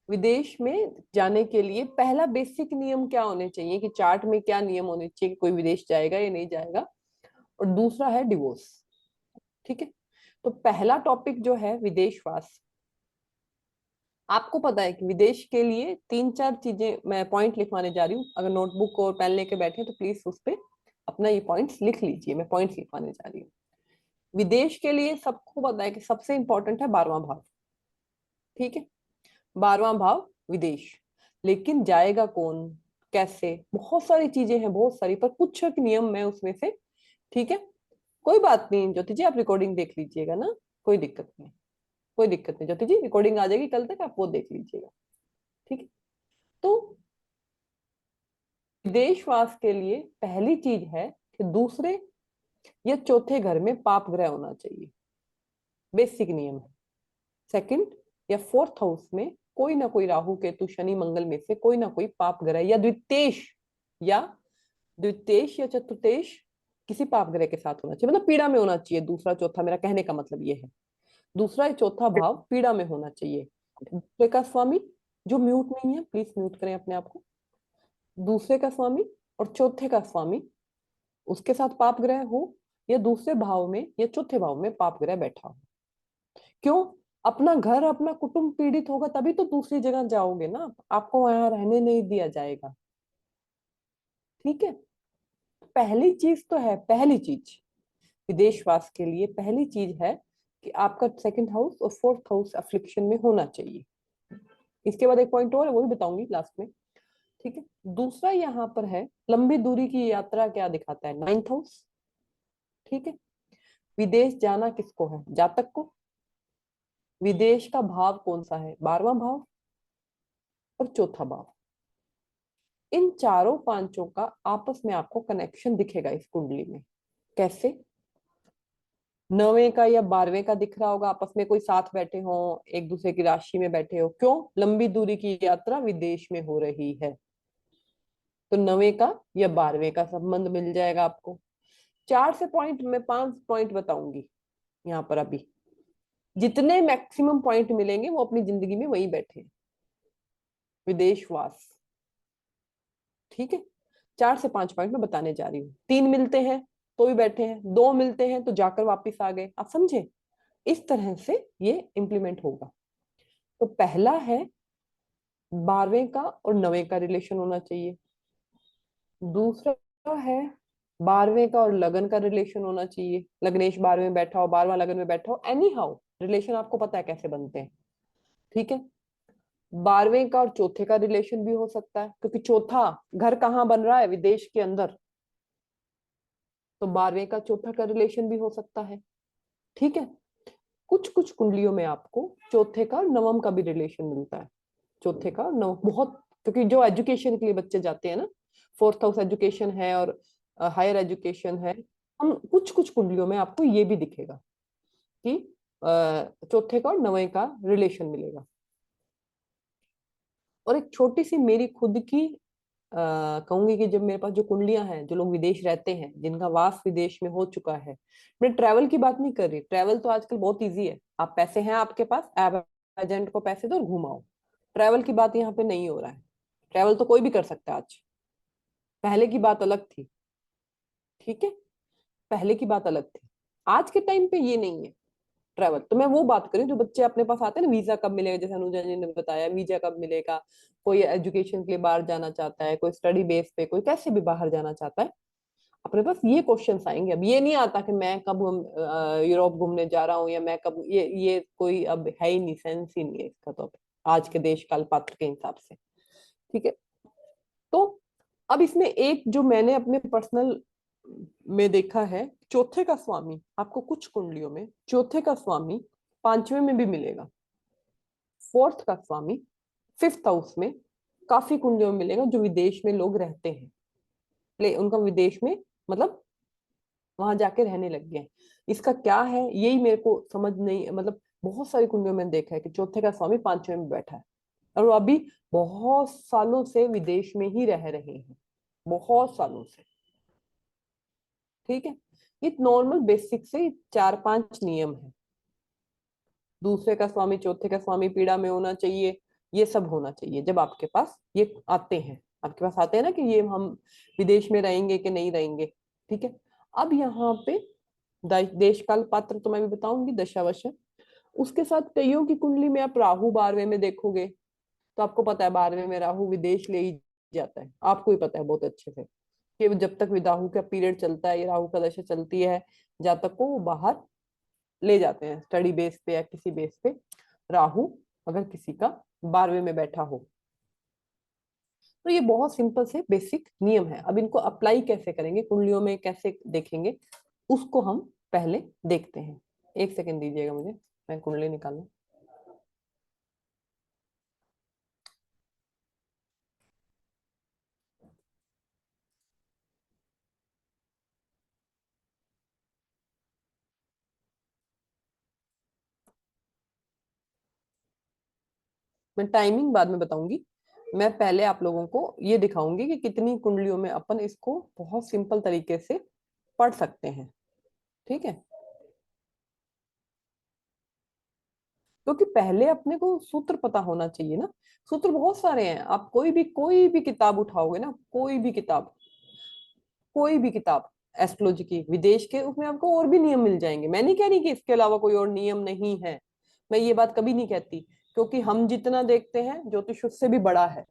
विदेश में जाने के लिए पहला बेसिक नियम क्या होने चाहिए, कि चार्ट में क्या नियम होने चाहिए कि कोई विदेश जाएगा या नहीं जाएगा। और दूसरा है डिवोर्स। ठीक है। तो पहला टॉपिक जो है विदेशवास। आपको पता है कि विदेश के लिए तीन चार चीजें मैं पॉइंट लिखवाने जा रही हूँ। अगर नोटबुक और पेन लेके बैठे तो प्लीज उस पे अपना ये पॉइंट्स लिख लीजिए। मैं पॉइंट्स लिखवाने जा रही हूँ। विदेश के लिए सबको पता है कि सबसे इंपॉर्टेंट है 12वां भाव। ठीक है। 12वां भाव विदेश। लेकिन जाएगा कौन, कैसे, बहुत सारी चीजें हैं, बहुत सारी, पर कुछ एक नियम है उसमें से। ठीक है। कोई बात नहीं ज्योति जी, आप रिकॉर्डिंग देख लीजिएगा ना, कोई दिक्कत नहीं। कोई दिक्कत नहीं ज्योति जी, रिकॉर्डिंग आ जाएगी कल तक, आप वो देख लीजिएगा। ठीक है। तो विदेशवास के लिए पहली चीज है कि दूसरे या चौथे घर में पाप ग्रह होना चाहिए। बेसिक नियम है। सेकंड या फोर्थ हाउस में कोई ना कोई राहु केतु शनि मंगल में से कोई ना कोई पाप ग्रह या द्वितेश, या द्वितेश या चतुर्तेश किसी पाप ग्रह के साथ होना चाहिए, मतलब पीड़ा में होना चाहिए। दूसरा चौथा, मेरा कहने का मतलब ये है, दूसरा या चौथा भाव पीड़ा में होना चाहिए। दूसरे का स्वामी, जो म्यूट नहीं है प्लीज म्यूट करें अपने आप को। दूसरे का स्वामी और चौथे का स्वामी, उसके साथ पाप ग्रह हो, या दूसरे भाव में या चौथे भाव में पाप ग्रह बैठा हो। क्यों? अपना घर अपना कुटुंब पीड़ित होगा तभी तो दूसरी जगह जाओगे ना, आपको वहां रहने नहीं दिया जाएगा। ठीक है। पहली चीज तो है, पहली चीज विदेशवास के लिए पहली चीज है कि आपका सेकंड हाउस और फोर्थ हाउस अफ्लिक्शन में होना चाहिए। इसके बाद एक पॉइंट और है, वो भी बताऊंगी लास्ट में। ठीक है। दूसरा यहाँ पर है लंबी दूरी की यात्रा क्या दिखाता है, नाइन्थ हाउस। ठीक है। विदेश जाना किसको है, जातक को। विदेश का भाव कौन सा है, 12वां भाव और चौथा भाव। इन चारों पांचों का आपस में आपको कनेक्शन दिखेगा इस कुंडली में। कैसे? 9वें का या 12वें का दिख रहा होगा, आपस में कोई साथ बैठे हो, एक दूसरे की राशि में बैठे हो। क्यों? लंबी दूरी की यात्रा विदेश में हो रही है, तो 9वें का या 12वें का संबंध मिल जाएगा आपको। चार से पॉइंट मैं 5 पॉइंट बताऊंगी यहाँ पर अभी। जितने मैक्सिमम पॉइंट मिलेंगे वो अपनी जिंदगी में वहीं बैठे हैं। विदेशवास। ठीक है। 4 से 5 पॉइंट मैं बताने जा रही हूँ। 3 मिलते हैं तो भी बैठे हैं, 2 मिलते हैं तो जाकर वापिस आ गए, आप समझे? इस तरह से ये इंप्लीमेंट होगा। तो पहला है 12वें का और 9वें का रिलेशन होना चाहिए। दूसरा है 12वें का और लगन का रिलेशन होना चाहिए। लग्नेश 12वें में बैठा हो, 12वां लगन में बैठा हो, एनी हाउ रिलेशन आपको पता है कैसे बनते हैं। ठीक है। 12वें का और चौथे का रिलेशन भी हो सकता है, क्योंकि चौथा घर कहाँ बन रहा है, विदेश के अंदर। तो 12वें का चौथा का रिलेशन भी हो सकता है। ठीक है। कुछ कुछ कुंडलियों में आपको चौथे का और नवम का भी रिलेशन मिलता है। चौथे का नव बहुत, क्योंकि जो एजुकेशन के लिए बच्चे जाते हैं ना, फोर्थ हाउस एजुकेशन है और हायर एजुकेशन है। हम कुछ कुछ कुंडलियों में आपको ये भी दिखेगा कि चौथे का और नवे का रिलेशन मिलेगा। और एक छोटी सी मेरी खुद की कहूंगी कि जब मेरे पास जो कुंडलियां हैं, जो लोग विदेश रहते हैं, जिनका वास विदेश में हो चुका है, मैं ट्रैवल की बात नहीं कर रही। ट्रैवल तो आजकल बहुत इजी है, आप पैसे हैं आपके पास, आप एजेंट को पैसे दो और घुमाओ। ट्रैवल की बात यहाँ पे नहीं हो रहा है। ट्रैवल तो कोई भी कर सकता है आज, पहले की बात अलग थी। ठीक है। पहले की बात अलग थी, आज के टाइम पे ये नहीं है। ट्रैवल तो मैं वो बात करी जो बच्चे अपने पास आते हैं ना, वीजा कब मिलेगा, जैसे अनुजा जी ने बताया वीजा कब मिलेगा। कोई एजुकेशन के लिए बाहर जाना चाहता है, कोई स्टडी बेस पे, कोई कैसे भी बाहर जाना चाहता है, अपने पास ये क्वेश्चंस आएंगे। अब ये नहीं आता कि मैं कब यूरोप घूमने जा रहा हूँ, या मैं कब, ये कोई अब है ही नहीं, सेंस ही नहीं है इसका तो आज के देश काल पात्र के हिसाब से। ठीक है। तो अब इसमें एक जो मैंने अपने पर्सनल में देखा है, चौथे का स्वामी आपको कुछ कुंडलियों में, चौथे का स्वामी 5वें में भी मिलेगा। फोर्थ का स्वामी फिफ्थ हाउस में काफी कुंडलियों में मिलेगा, जो विदेश में लोग रहते हैं। उनका विदेश में मतलब वहां जाके रहने लग गए हैं। इसका क्या है यही मेरे को समझ नहीं, मतलब बहुत सारी कुंडलियों में देखा है कि चौथे का स्वामी 5वें में बैठा है, और वो अभी बहुत सालों से विदेश में ही रह रहे हैं, बहुत सालों से। ठीक है। ये नॉर्मल बेसिक से 4-5 नियम है। दूसरे का स्वामी चौथे का स्वामी पीड़ा में होना चाहिए। ये सब होना चाहिए जब आपके पास ये आते हैं, आपके पास आते हैं ना कि ये हम विदेश में रहेंगे कि नहीं रहेंगे। ठीक है। अब यहाँ पे देश काल पात्र तो मैं भी बताऊंगी, दशावश। उसके साथ कईयों की कुंडली में आप राहु 12वें में देखोगे, तो आपको पता है 12वें में राहु विदेश ले ही जाता है, आपको ही पता है बहुत अच्छे से कि जब तक राहु का पीरियड चलता है, ये राहु का दशा चलती है, जब तक को वो बाहर ले जाते हैं स्टडी बेस पे या किसी बेस पे, राहु अगर किसी का 12वें में बैठा हो। तो ये बहुत सिंपल से बेसिक नियम है। अब इनको अप्लाई कैसे करेंगे, कुंडलियों में कैसे देखेंगे, उसको हम पहले देखते हैं। एक सेकंड दीजिएगा मुझे, मैं कुंडली निकालूं। मैं टाइमिंग बाद में बताऊंगी, मैं पहले आप लोगों को ये दिखाऊंगी कि कितनी कुंडलियों में अपन इसको बहुत सिंपल तरीके से पढ़ सकते हैं। ठीक है। क्योंकि पहले अपने को सूत्र पता होना चाहिए ना। सूत्र बहुत सारे हैं, आप कोई भी किताब उठाओगे ना, कोई भी किताब एस्ट्रोलॉजी की विदेश के, उसमें आपको और भी नियम मिल जाएंगे। मैं नहीं कह रही कि इसके अलावा कोई और नियम नहीं है, मैं ये बात कभी नहीं कहती, क्योंकि हम जितना देखते हैं ज्योतिष उससे भी बड़ा है।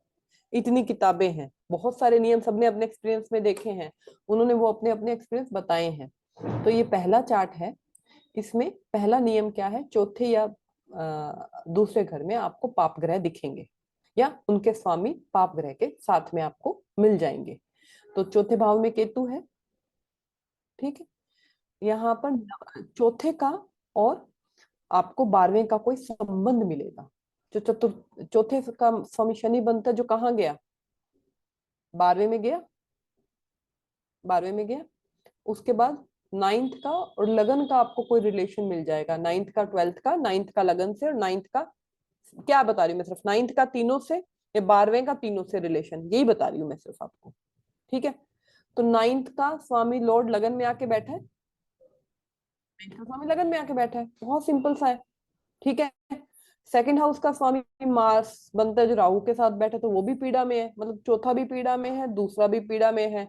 इतनी किताबें हैं, बहुत सारे नियम सबने अपने एक्सपीरियंस में देखे हैं, उन्होंने वो अपने अपने एक्सपीरियंस बताए हैं। तो ये पहला चार्ट है, इसमें पहला नियम क्या है, चौथे या दूसरे घर में आपको पाप ग्रह दिखेंगे या उनके स्वामी पाप ग्रह के साथ में आपको मिल जाएंगे। तो चौथे भाव में केतु है। ठीक है। यहाँ पर चौथे का और आपको 12वें का कोई संबंध मिलेगा। जो चौथे का स्वामी शनि बनता है, जो कहाँ गया, 12वें में गया, 12वें में गया। उसके बाद नाइन्थ का और लगन का आपको कोई रिलेशन मिल जाएगा, नाइन्थ का ट्वेल्थ का, नाइन्थ का लगन से, और नाइन्थ का क्या बता रही हूँ मैं, सिर्फ नाइन्थ का तीनों से या 12वें का तीनों से रिलेशन, यही बता रही हूँ मैं सिर्फ आपको। ठीक है। तो नाइन्थ का स्वामी लॉर्ड लगन में आके बैठा है, नाइन्थ का स्वामी लगन में आके बैठा है, बहुत सिंपल सा है। ठीक है। सेकंड हाउस का स्वामी मार्स बनता है, जो राहु के साथ बैठे, तो वो भी पीड़ा में है, मतलब चौथा भी पीड़ा में है, दूसरा भी पीड़ा में है।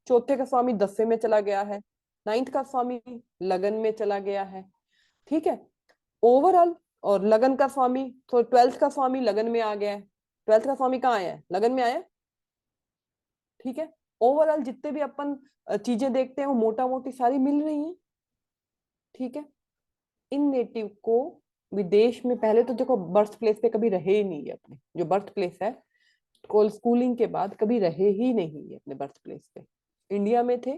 चौथे का स्वामी 10वें में चला गया है, नाइन्थ का स्वामी लगन में चला गया है। ठीक है। ओवरऑल, और लगन का स्वामी, तो ट्वेल्थ का स्वामी लगन में आ गया है, ट्वेल्थ का स्वामी कहाँ आया है, लगन में आया है। ठीक है। ओवरऑल जितने भी अपन चीजें देखते हैं वो मोटा मोटी सारी मिल रही हैं। ठीक है। इन नेटिव को विदेश में पहले तो देखो बर्थ प्लेस पे कभी रहे ही नहीं है, अपने जो बर्थ प्लेस है, स्कूलिंग के बाद कभी रहे ही नहीं है अपने बर्थ प्लेस पे। इंडिया में थे,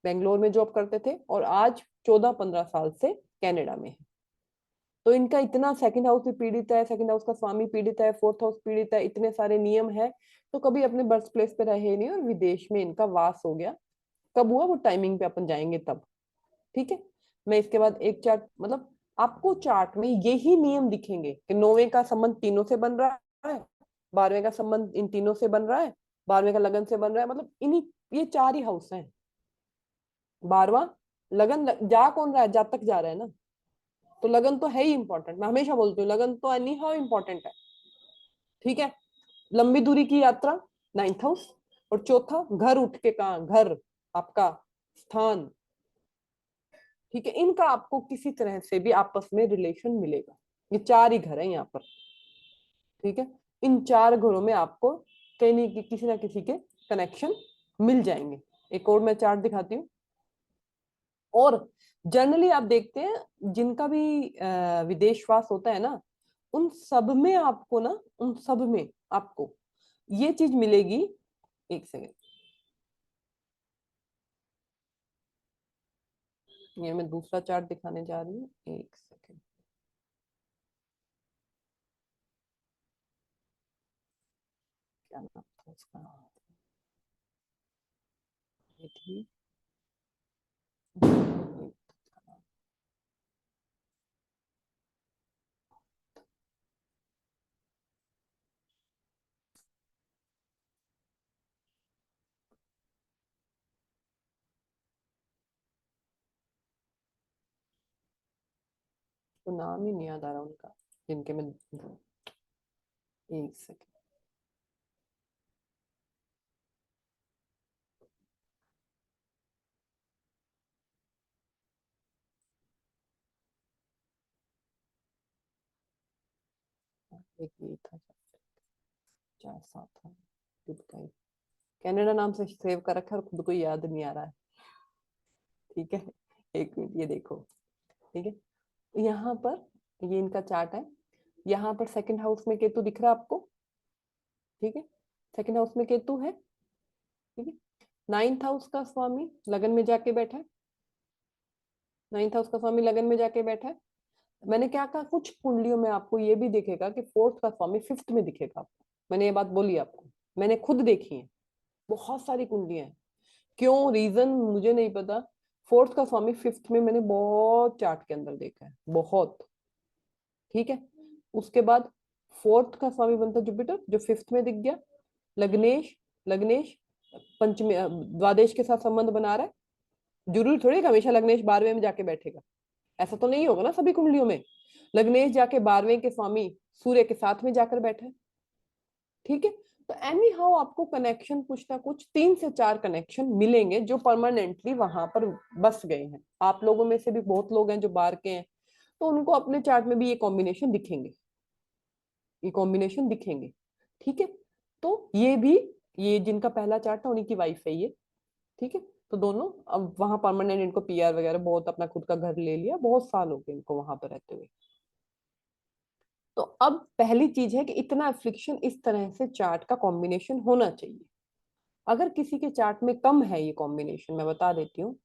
बेंगलोर में जॉब करते थे, और आज 14-15 साल से कनाडा में है। तो इनका इतना सेकंड हाउस भी पीड़ित है, सेकंड हाउस का स्वामी पीड़ित है, फोर्थ हाउस पीड़ित है, इतने सारे नियम है, तो कभी अपने बर्थ प्लेस पे रहे नहीं और विदेश में इनका वास हो गया। कब हुआ वो टाइमिंग पे अपन जाएंगे तब। ठीक है। मैं इसके बाद एक चार्ट, मतलब आपको चार्ट में यही नियम दिखेंगे कि 9वें का संबंध तीनों से बन रहा है, 12वें का संबंध इन तीनों से बन रहा है, 12वें का लगन से बन रहा है, मतलब इन्हीं, ये चार ही हाउस हैं। 12वां लगन, जा कौन रहा है, जातक जा रहा है ना, तो लगन तो है ही इंपॉर्टेंट, मैं हमेशा बोलती हूँ लगन तो एनी हाउ इंपॉर्टेंट है। ठीक है। लंबी दूरी की यात्रा, 9th हाउस। और चौथा घर, उठ के कहा, घर आपका स्थान। ठीक है। इनका आपको किसी तरह से भी आपस में रिलेशन मिलेगा, ये चार ही घर है यहाँ पर। ठीक है। इन चार घरों में आपको कहीं नहीं किसी ना किसी के कनेक्शन मिल जाएंगे। एक और मैं चार्ट दिखाती हूँ। और जनरली आप देखते हैं जिनका भी विदेशवास होता है ना, उन सब में आपको ना, उन सब में आपको ये चीज मिलेगी। एक सेकेंड, ये मैं दूसरा चार्ट दिखाने जा रही हूँ, एक सेकेंड। क्या नाम था उसका, ये थी, तो नाम ही नहीं याद आ रहा उनका, जिनके मैं, एक सेकंड। एक ये था, 4 7 था, कनाडा नाम से सेव कर रखा है और खुद को याद नहीं आ रहा है। ठीक है, एक मिनट, ये देखो। ठीक है, यहाँ पर ये इनका चार्ट है। यहाँ पर सेकंड हाउस में केतु दिख रहा है आपको। ठीक है, सेकंड हाउस में केतु है। ठीक है, नाइन्थ हाउस का स्वामी लगन में जाके बैठा है। नाइन्थ हाउस का स्वामी लगन में जाके बैठा है। मैंने क्या कहा, कुछ कुंडलियों में आपको ये भी दिखेगा कि फोर्थ का स्वामी फिफ्थ में दिखेगा आपको। मैंने ये बात बोली आपको, मैंने खुद देखी है, बहुत सारी कुंडलियां हैं। क्यों, रीजन मुझे नहीं पता। फोर्थ का स्वामी फिफ्थ में मैंने बहुत चार्ट के अंदर देखा है, बहुत। ठीक है, उसके बाद फोर्थ का स्वामी बनता जुपिटर, जो फिफ्थ में दिख गया। लग्नेश, लग्नेश पंचमी द्वादश के साथ संबंध बना रहा है। जरूरी थोड़ी कि हमेशा लग्नेश 12वें में जाके बैठेगा, ऐसा तो नहीं होगा ना सभी कुंडलियों में। लग्नेश जाके 12वें के स्वामी सूर्य के साथ में जाकर बैठे। ठीक है, तो एनी हाउ आपको कनेक्शन कुछ ना कुछ 3 से 4 कनेक्शन मिलेंगे जो परमानेंटली वहां पर बस गए हैं। आप लोगों में से भी बहुत लोग हैं जो बाहर के हैं, तो उनको अपने चार्ट में भी ये कॉम्बिनेशन दिखेंगे, ये कॉम्बिनेशन दिखेंगे। ठीक है, तो ये भी, ये जिनका पहला चार्ट था उन्हीं की वाइफ है ये। ठीक है, तो दोनों अब वहां परमानेंट, इनको पीआर वगैरह, बहुत अपना खुद का घर ले लिया, बहुत साल हो गए इनको वहां पर रहते हुए। तो अब पहली चीज है कि इतना अफ्लिक्शन, इस तरह से चार्ट का कॉम्बिनेशन होना चाहिए। अगर किसी के चार्ट में कम है ये कॉम्बिनेशन, मैं बता देती हूँ,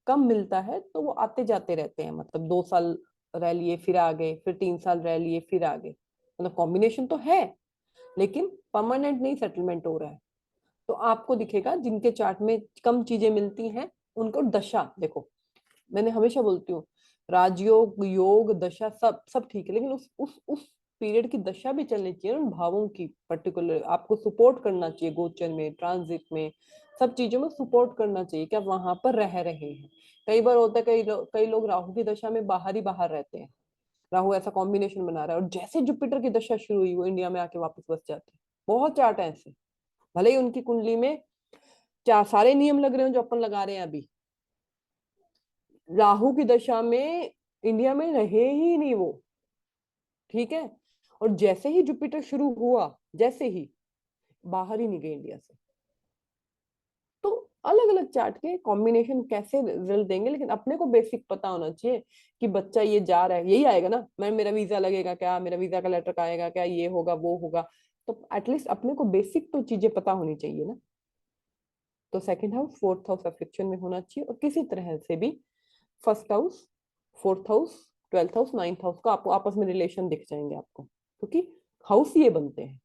कम मिलता है तो वो आते जाते रहते हैं, मतलब 2 साल रह लिए फिर आ गए, फिर 3 साल रह लिए फिर आ गए, मतलब कॉम्बिनेशन तो है लेकिन परमानेंट नहीं सेटलमेंट हो रहा है। तो आपको दिखेगा जिनके चार्ट में कम चीजें मिलती हैं उनको दशा देखो। मैंने हमेशा बोलती हूँ, राजयोग योग दशा सब सब ठीक है, लेकिन उस पीरियड की दशा भी चलनी चाहिए, उन भावों की पर्टिकुलर आपको सपोर्ट करना चाहिए, गोचर में, ट्रांजिट में, सब चीजों में सपोर्ट करना चाहिए कि आप वहां पर रह रहे हैं। कई बार होता है, कई लोग राहु की दशा में बाहर ही बाहर रहते हैं। राहु ऐसा कॉम्बिनेशन बना रहा है और जैसे जुपिटर की दशा शुरू हुई वो इंडिया में आके वापस बस जाते हैं। बहुत चार्ट है ऐसे, भले ही उनकी कुंडली में चार सारे नियम लग रहे हो जो अपन लगा रहे हैं अभी, राहु की दशा में इंडिया में रहे ही नहीं वो। ठीक है, और जैसे ही जुपिटर शुरू हुआ, जैसे ही बाहर ही नहीं गए इंडिया से। तो अलग अलग चार्ट के कॉम्बिनेशन कैसे रिजल्ट देंगे, लेकिन अपने को बेसिक पता होना चाहिए कि बच्चा ये जा रहा है, यही आएगा ना, मैं मेरा वीजा लगेगा क्या, मेरा वीजा का लेटर आएगा क्या, ये होगा वो होगा। तो एटलीस्ट अपने को बेसिक तो चीजें पता होनी चाहिए ना। तो second house fourth house affection में होना चाहिए, और किसी तरह से भी first house, fourth house, twelfth house, ninth house का आपको आपस में रिलेशन दिख जाएंगे आपको, क्योंकि हाउस ये बनते हैं।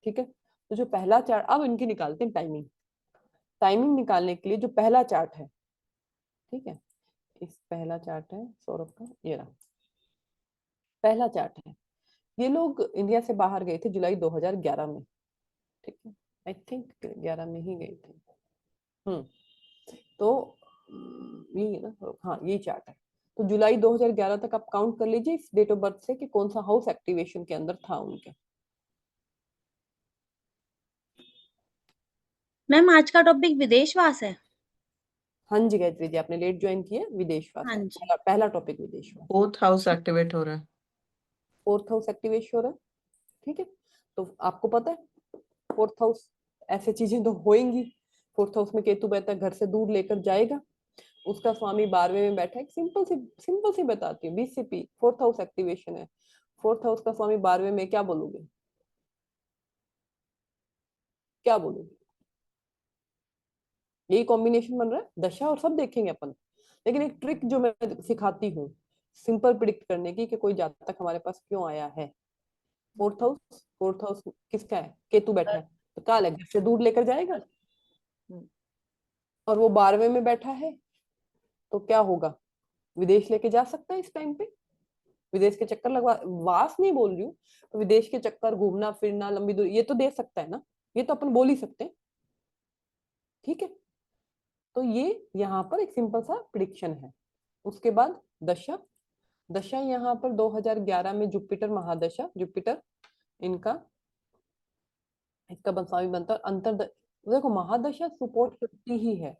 ठीक है, तो जो पहला चार्ट, अब इनकी निकालते हैं टाइमिंग। टाइमिंग निकालने के लिए जो पहला चार्ट है, ठीक है, इस पहला चार्ट है सौरभ का, ये रहा पहला चार्ट है। ये लोग इंडिया से बाहर गए थे जुलाई 2011 में। ठीक है, आई थिंक 11 में ही गए थे। हम्म, तो यही है ना, हाँ यही चार्ट है। तो जुलाई 2011 तक आप काउंट कर लीजिए इस डेट ऑफ बर्थ से कि कौन सा हाउस एक्टिवेशन के अंदर था उनके। मैम आज का टॉपिक विदेशवास है। हाँ जी गायत्री जी, आपने लेट ज्वाइन किया, विदेशवास हाँ है जी। पहला पहला टॉपिक, विदेशवास। फोर्थ हाउस एक्टिवेट हो रहा है। फोर्थ हाउस एक्टिवेशन हो रहा है। ठीक है, तो आपको पता है फोर्थ हाउस, ऐसे चीजें तो होएंगी। फोर्थ हाउस में केतु बैठा है, घर से दूर लेकर जाएगा। उसका स्वामी 12वें में बैठा है। सिंपल सी बताती हूँ, बीसीपी फोर्थ हाउस एक्टिवेशन है। फोर्थ हाउस का स्वामी 12वें में, क्या बोलोगे, क्या बोलोगे? यही कॉम्बिनेशन बन रहा है, दशा और सब देखेंगे अपन। लेकिन एक ट्रिक जो मैं सिखाती हूँ सिंपल प्रिडिक्ट करने की, कि कोई जातक हमारे पास क्यों आया है। फोर्थ हाउस किसका है, केतु बैठा है, तो काल है, घर से दूर लेकर जाएगा। और वो 12वें में बैठा है, तो क्या होगा, विदेश लेके जा सकता है इस टाइम पे। विदेश के चक्कर लगवा, वास नहीं बोल रही हूँ, तो विदेश के चक्कर, घूमना फिरना, लंबी दूरी, ये तो दे सकता है ना, ये तो अपन बोल ही सकते हैं। ठीक है, तो ये यहाँ पर एक सिंपल सा प्रिडिक्शन है। उसके बाद दशा, दशा यहाँ पर 2011 में जुपिटर महादशा, जुपिटर इनका इसका स्वामी बनता है। देखो महादशा सपोर्ट करती ही है,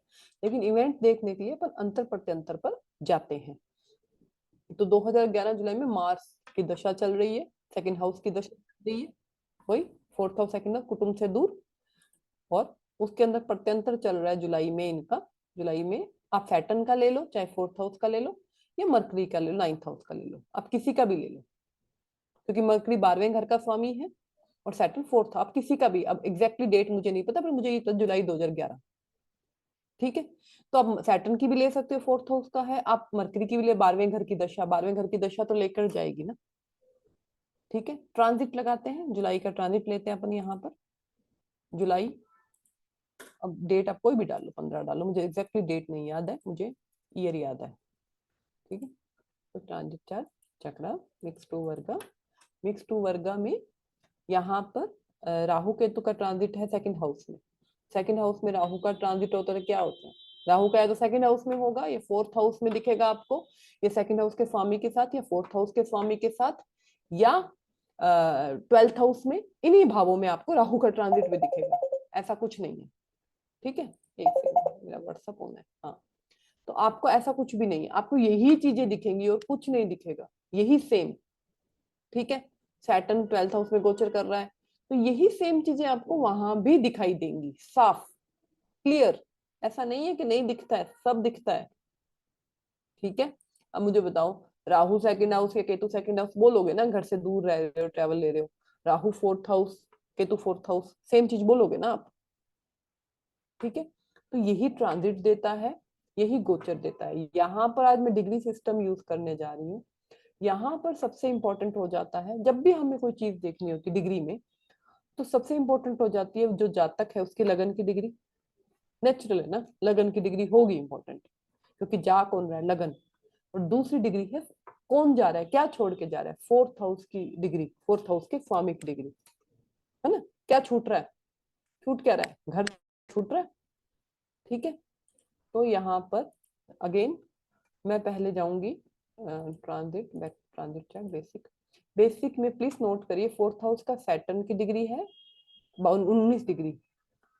लेकिन इवेंट देखने के लिए अपन अंतर प्रत्यंतर पर जाते हैं। तो 2011 जुलाई में मार्स की दशा चल रही है, सेकंड हाउस की दशा चल रही है, वही फोर्थ हाउस सेकंड हाउस, कुटुंब से दूर, और उसके अंदर प्रत्यंतर चल रहा है जुलाई में इनका। जुलाई में आप सैटर्न का ले लो, चाहे फोर्थ हाउस का ले लो, या मरकरी का ले लो, नाइन्थ हाउस का ले लो, आप किसी का भी ले लो, क्योंकि मरकरी 12वें घर का स्वामी है और सैटर्न फोर्थ। आप किसी का भी, अब एग्जैक्टली डेट मुझे नहीं पता, पर मुझे ये तो जुलाई 2011, ठीक है। तो आप सैटर्न की भी ले सकते हो, फोर्थ हाउस का है, आप मरकरी की भी ले, 12वें घर की दशा, 12वें घर की दशा तो लेकर जाएगी ना, ठीक है। ट्रांजिट लगाते हैं, जुलाई का ट्रांजिट लेते हैं अपन यहाँ पर। जुलाई, अब डेट आप कोई भी डालो, 15 डालो, मुझे एग्जैक्टली डेट नहीं याद है, मुझे ईयर याद है, ठीक है। तो transit chart chakra mix to varga, mix to varga में यहाँ पर राहु केतु का ट्रांजिट है सेकंड हाउस में। सेकंड हाउस में राहु का ट्रांजिट होता है, क्या होता है, राहु का है तो सेकंड हाउस में होगा, ये फोर्थ हाउस में दिखेगा आपको, ये सेकंड हाउस के स्वामी के साथ, या फोर्थ हाउस के स्वामी के साथ, या 12th हाउस में, इन्हीं भावों में आपको राहु का ट्रांजिट भी दिखेगा। ऐसा कुछ नहीं है, ठीक है। एक सेकंड, मेरा व्हाट्सअप ऑन है, हाँ। तो आपको ऐसा कुछ भी नहीं है, आपको यही चीजें दिखेंगी और कुछ नहीं दिखेगा, यही सेम, ठीक है। सैटर्न 12th हाउस में गोचर कर रहा है, तो यही सेम चीजें आपको वहां भी दिखाई देंगी, साफ क्लियर। ऐसा नहीं है कि नहीं दिखता है, सब दिखता है, ठीक है। अब मुझे बताओ, राहु सेकंड हाउस या केतु सेकंड हाउस, बोलोगे ना, घर से दूर रह रहे हो, ट्रेवल ले रहे हो, Rahu fourth house, Ketu fourth house, same चीज बोलोगे ना आप, ठीक है। तो यही ट्रांजिट देता है, यही गोचर देता है। यहाँ पर आज मैं डिग्री सिस्टम यूज करने जा रही हूँ। यहाँ पर सबसे इंपॉर्टेंट हो जाता है, जब भी हमें कोई चीज देखनी होती है डिग्री में, तो सबसे इंपॉर्टेंट हो जाती है जो जातक है उसकी लगन की डिग्री। नेचुरल है ना, लगन की डिग्री होगी इंपॉर्टेंट, क्योंकि जा कौन रहा है, लगन। और दूसरी डिग्री है कौन जा रहा है, क्या छोड़ के जा रहा है, फोर्थ हाउस की डिग्री, फोर्थ हाउस के स्वामी की डिग्री, है ना। क्या छूट रहा है, छूट क्या रहा है, घर छूट रहा है, ठीक है। तो यहाँ पर अगेन मैं पहले जाऊंगी transit, back transit chart, basic. Basic में प्लीज नोट करिए, फोर्थ हाउस का सैटर्न की डिग्री है 19 डिग्री,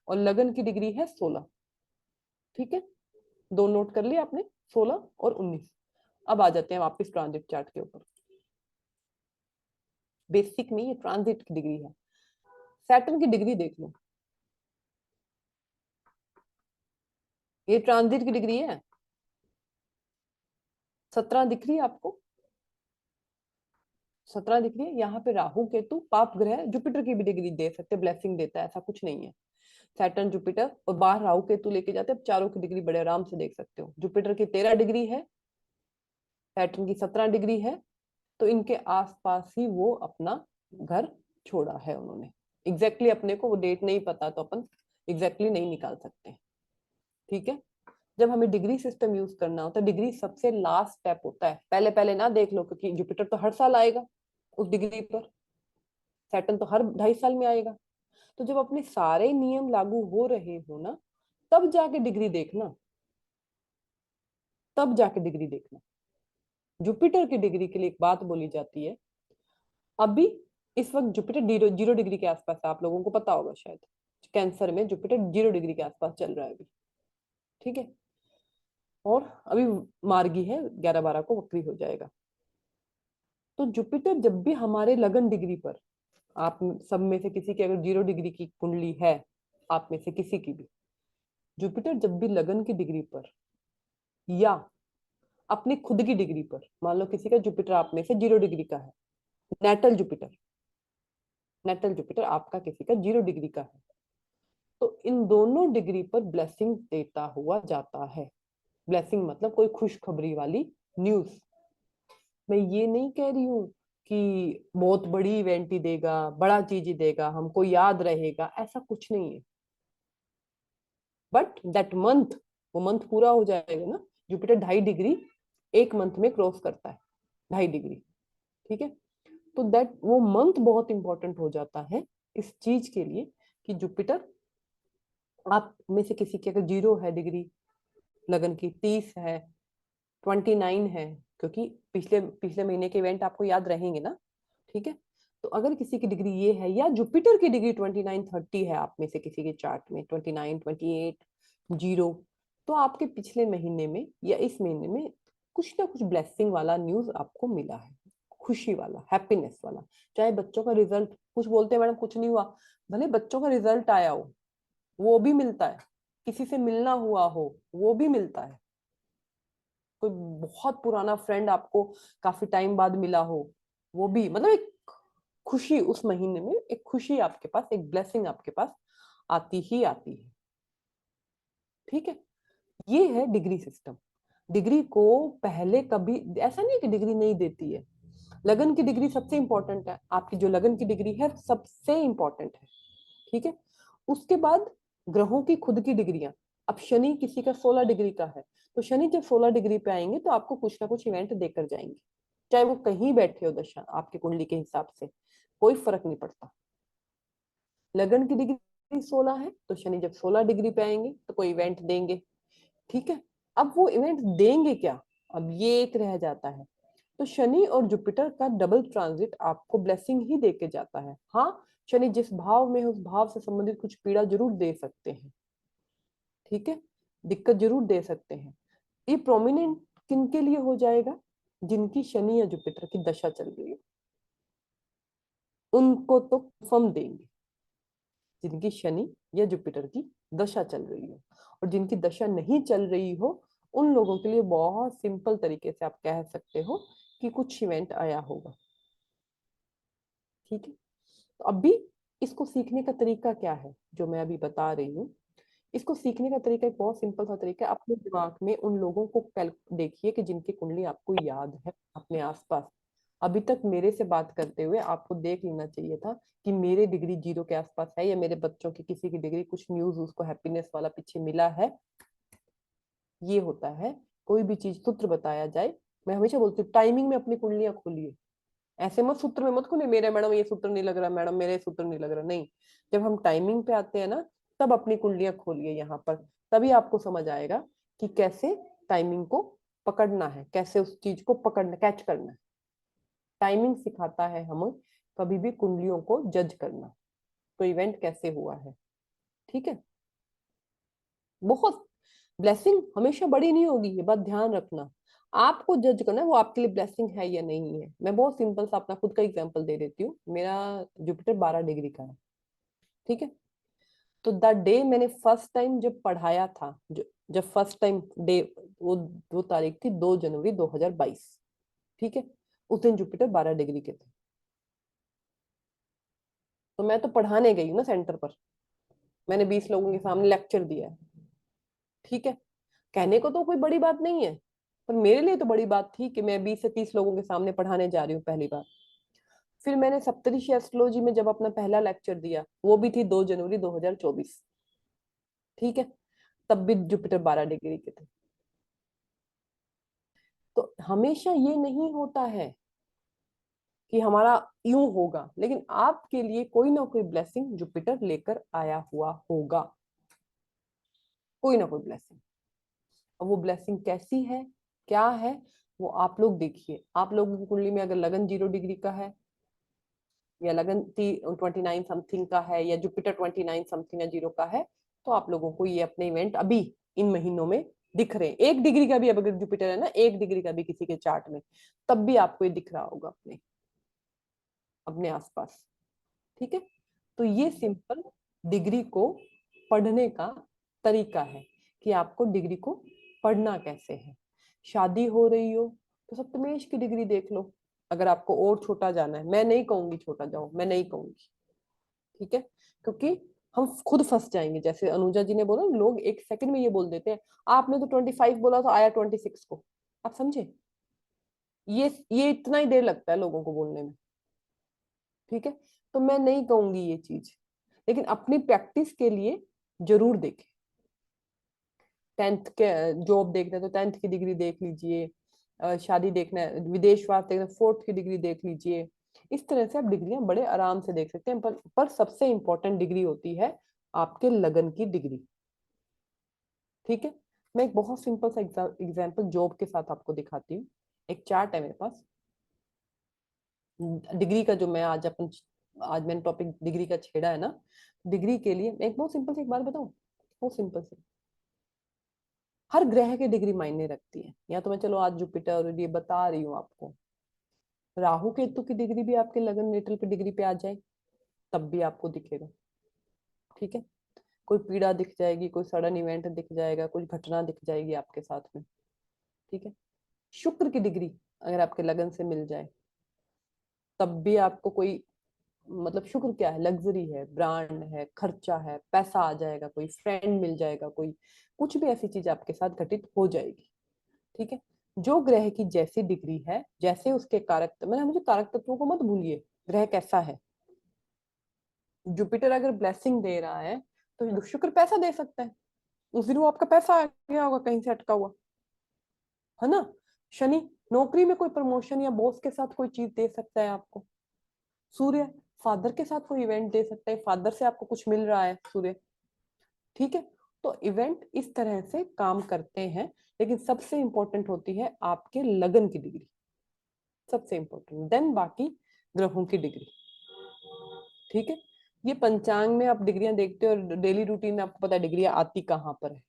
और लगन की डिग्री है 16, ठीक है। दो नोट कर लिए आपने, 16 और 19। अब आ जाते हैं वापस ट्रांजिट चार्ट के ऊपर। बेसिक में ये ट्रांजिट की डिग्री है, सैटर्न की डिग्री देख लो, ये ट्रांजिट की डिग्री है, 17 दिख रही है आपको, 17 दिख रही है। यहाँ पे राहु केतु पाप ग्रह, जुपिटर की भी डिग्री दे सकते, ब्लेसिंग देता है, ऐसा कुछ नहीं है। सैटर्न जुपिटर और बाहर राहु केतु लेके जाते हैं, चारों की डिग्री बड़े आराम से देख सकते हो। जुपिटर की 13 डिग्री है, सैटर्न की 17 डिग्री है, तो इनके आसपास ही वो अपना घर छोड़ा है उन्होंने। एग्जैक्टली अपने को वो डेट नहीं पता, तो अपन एग्जैक्टली नहीं निकाल सकते, ठीक है। जब हमें डिग्री सिस्टम यूज करना होता है, डिग्री सबसे लास्ट स्टेप होता है, पहले पहले ना देख लो, क्योंकि जुपिटर तो हर साल आएगा उस डिग्री पर, सैटर्न तो हर 2.5 साल में आएगा। तो जब अपने सारे नियम लागू हो रहे हो ना, तब जाके डिग्री देखना, तब जाके डिग्री देखना। जुपिटर की डिग्री के लिए एक बात बोली जाती है, अभी इस वक्त जुपिटर जीरो डिग्री के आसपास है, आप लोगों को पता होगा शायद, कैंसर में जुपिटर 0 डिग्री के आसपास चल रहा है अभी, ठीक है। और अभी मार्गी है, 11-12 को वक्री हो जाएगा। तो जुपिटर जब भी हमारे लगन डिग्री पर, आप सब में से किसी की अगर 0 डिग्री की कुंडली है, आप में से किसी की भी, जुपिटर जब भी लगन की डिग्री पर या अपनी खुद की डिग्री पर, मान लो किसी का जुपिटर आप में से 0 डिग्री का है, नेटल जुपिटर, नेटल जुपिटर आपका किसी का 0 डिग्री का है, तो इन दोनों डिग्री पर ब्लेसिंग देता हुआ जाता है। ब्लेसिंग मतलब कोई खुशखबरी वाली न्यूज। मैं ये नहीं कह रही हूँ कि बहुत बड़ी इवेंट ही देगा, बड़ा चीज ही देगा, हमको याद रहेगा, ऐसा कुछ नहीं है। बट दैट मंथ, वो मंथ पूरा हो जाएगा ना, जुपिटर 2.5 डिग्री एक मंथ में क्रॉस करता है, 2.5 डिग्री, ठीक है। तो दैट वो मंथ बहुत इंपॉर्टेंट हो जाता है इस चीज के लिए, कि जुपिटर आप में से किसी की अगर 0 है डिग्री लगन की, 30 है, 29 है, क्योंकि पिछले पिछले महीने के इवेंट आपको याद रहेंगे ना, ठीक है। तो अगर किसी की डिग्री ये है या जुपिटर की डिग्री 29-30 है आप में से किसी के चार्ट में 29-28 जीरो, तो आपके पिछले महीने में या इस महीने में कुछ ना कुछ ब्लेसिंग वाला न्यूज आपको मिला है, खुशी वाला, हैप्पीनेस वाला। चाहे बच्चों का रिजल्ट, कुछ बोलते हैं मैडम कुछ नहीं हुआ, भले बच्चों का रिजल्ट आया हो वो भी मिलता है, किसी से मिलना हुआ हो वो भी मिलता है, कोई बहुत पुराना फ्रेंड आपको काफी टाइम बाद मिला हो वो भी, मतलब एक खुशी उस महीने में, एक खुशी आपके पास, एक ब्लेसिंग आपके पास आती ही आती है। ठीक है, ये है डिग्री सिस्टम। डिग्री को पहले कभी ऐसा नहीं है कि डिग्री नहीं देती है, लगन की डिग्री सबसे इंपॉर्टेंट है, आपकी जो लगन की डिग्री है सबसे इंपॉर्टेंट है। ठीक है, उसके बाद ग्रहों की खुद की डिग्रियां। अब शनि किसी का 16 डिग्री का है, तो शनि जब 16 डिग्री पे आएंगे तो आपको कुछ ना कुछ इवेंट देकर जाएंगे, चाहे वो कहीं बैठे हो दशा आपकी कुंडली के हिसाब से, कोई फर्क नहीं पड़ता। लगन की डिग्री 16 है तो शनि जब 16 डिग्री पे आएंगे तो कोई इवेंट देंगे। ठीक है, अब वो इवेंट देंगे क्या, अब ये एक रह जाता है। तो शनि और जुपिटर का डबल ट्रांजिट आपको ब्लेसिंग ही देके जाता है। हाँ, शनि जिस भाव में है उस भाव से संबंधित कुछ पीड़ा जरूर दे सकते हैं। ठीक है, दिक्कत जरूर दे सकते हैं। ये प्रोमिनेंट किन के लिए हो जाएगा, जिनकी शनि या जुपिटर की दशा चल रही है उनको तो फर्म देंगे, जिनकी शनि या जुपिटर की दशा चल रही हो। और जिनकी दशा नहीं चल रही हो उन लोगों के लिए बहुत सिंपल तरीके से आप कह सकते हो कि कुछ इवेंट आया होगा। ठीक है, तो अभी इसको सीखने का तरीका क्या है जो मैं अभी बता रही हूँ। इसको सीखने का तरीका एक बहुत सिंपल सा तरीका है, अपने दिमाग में उन लोगों को देखिए कि जिनकी कुंडली आपको याद है अपने आसपास। अभी तक मेरे से बात करते हुए आपको देख लेना चाहिए था कि मेरे डिग्री जीरो के आसपास है या मेरे बच्चों की किसी की डिग्री कुछ न्यूज उसको हैप्पीनेस वाला पीछे मिला है। ये होता है, कोई भी चीज सूत्र बताया जाए, मैं हमेशा बोलती हूँ टाइमिंग में अपनी कुंडलियां खोलिए, ऐसे मत सूत्र में मत खोलिए मेरे मैडम ये सूत्र नहीं लग रहा, मैडम मेरे सूत्र नहीं लग रहा, नहीं। जब हम टाइमिंग पे आते हैं ना तब अपनी कुंडलियां खोलिए यहाँ पर, तभी आपको समझ आएगा कि कैसे टाइमिंग को पकड़ना है, कैसे उस चीज को पकड़ना, कैच करना है। टाइमिंग सिखाता है हमें कभी भी कुंडलियों को जज करना, तो इवेंट कैसे हुआ है। ठीक है, बहुत ब्लेसिंग हमेशा बड़ी नहीं होगी, ये बात ध्यान रखना। आपको जज करना है वो आपके लिए ब्लेसिंग है या नहीं है। मैं बहुत सिंपल सा अपना खुद का एग्जांपल दे देती हूँ, मेरा जुपिटर 12 डिग्री का है। ठीक है, तो द डे मैंने फर्स्ट टाइम जब पढ़ाया था, जब फर्स्ट टाइम डे, वो तारीख थी 2 जनवरी 2022। ठीक है, उस दिन जुपिटर 12 डिग्री के थे, तो मैं तो पढ़ाने गई हूँ ना सेंटर पर, मैंने 20 लोगों के सामने लेक्चर दिया है। ठीक है, कहने को तो कोई बड़ी बात नहीं है, पर मेरे लिए तो बड़ी बात थी कि मैं 20 से 30 लोगों के सामने पढ़ाने जा रही हूँ पहली बार। फिर मैंने सप्तऋषि एस्ट्रोलॉजी में जब अपना पहला लेक्चर दिया वो भी थी 2 जनवरी 2024। ठीक है, तब भी जुपिटर 12 डिग्री के थे। तो हमेशा ये नहीं होता है कि हमारा यूं होगा, लेकिन आपके लिए कोई ना कोई ब्लेसिंग जुपिटर लेकर आया हुआ होगा, कोई ना कोई ब्लेसिंग। अब वो ब्लेसिंग कैसी है, क्या है, वो आप लोग देखिए। आप लोगों की कुंडली में अगर लगन 0 डिग्री का है या लगन 29 समथिंग का है या जुपिटर 29 समथिंग या जीरो का है, तो आप लोगों को ये अपने इवेंट अभी इन महीनों में दिख रहे हैं। 1 डिग्री का भी अब अगर जुपिटर है ना, 1 डिग्री का भी किसी के चार्ट में, तब भी आपको ये दिख रहा होगा अपने अपने आसपास। ठीक है, तो ये सिंपल डिग्री को पढ़ने का तरीका है कि आपको डिग्री को पढ़ना कैसे है। शादी हो रही हो तो सप्तमेश की डिग्री देख लो, अगर आपको और छोटा जाना है, मैं नहीं कहूंगी छोटा जाओ, मैं नहीं कहूंगी। ठीक है, क्योंकि हम खुद फंस जाएंगे, जैसे अनुजा जी ने बोला, लोग एक सेकंड में ये बोल देते हैं आपने तो 25 बोला तो आया 26 को, आप समझे, ये इतना ही देर लगता है लोगों को बोलने में। ठीक है, तो मैं नहीं कहूंगी ये चीज, लेकिन अपनी प्रैक्टिस के लिए जरूर देखें। 10th के जॉब देखना है तो 10th की डिग्री देख लीजिए, शादी देखना है, विदेशवास देखना है 4th की डिग्री देख लीजिए। इस तरह से आप डिग्रियां बड़े आराम से देख सकते हैं, पर सबसे इंपॉर्टेंट डिग्री होती है आपके लगन की डिग्री। ठीक है, मैं एक बहुत सिंपल सा एग्जाम्पल जॉब के साथ आपको दिखाती हूँ। एक चार्ट है मेरे पास, डिग्री का जो मैं आज मैंने टॉपिक डिग्री का छेड़ा है ना, डिग्री के लिए एक बहुत सिंपल सी एक बात बताऊं, बहुत सिंपल सी, हर ग्रह की डिग्री मायने रखती है। या तो मैं चलो आज जुपिटर और ये बता रही हूँ आपको, राहु केतु की डिग्री भी आपके लगन नेटल पे डिग्री पे आ जाए तब भी आपको दिखेगा। ठीक है, कोई पीड़ा दिख जाएगी, कोई सडन इवेंट दिख जाएगा, कुछ घटना दिख जाएगी आपके साथ में। ठीक है, शुक्र की डिग्री अगर आपके लगन से मिल जाए तब भी आपको कोई, मतलब शुक्र क्या है, लग्जरी है, ब्रांड है, खर्चा है, पैसा आ जाएगा, कोई फ्रेंड मिल जाएगा, कोई कुछ भी ऐसी चीज आपके साथ घटित हो जाएगी। ठीक है, जो ग्रह की जैसी डिग्री है, जैसे उसके कारक, मैंने मुझे कारक तत्वों को मत भूलिए, ग्रह कैसा है। जुपिटर अगर ब्लेसिंग दे रहा है तो शुक्र पैसा दे सकता है, उस दिन वो आपका पैसा आ गया होगा कहीं से अटका हुआ, है ना। शनि नौकरी में कोई प्रमोशन या बॉस के साथ कोई चीज दे सकता है आपको। सूर्य फादर के साथ कोई इवेंट दे सकता है, फादर से आपको कुछ मिल रहा है सूर्य। ठीक है, तो इवेंट इस तरह से काम करते हैं, लेकिन सबसे इंपॉर्टेंट होती है आपके लगन की डिग्री, सबसे इंपॉर्टेंट, देन बाकी ग्रहों की डिग्री। ठीक है, ये पंचांग में आप डिग्रियां देखते हो और डेली रूटीन में आपको पता है डिग्रियां आती कहाँ पर है,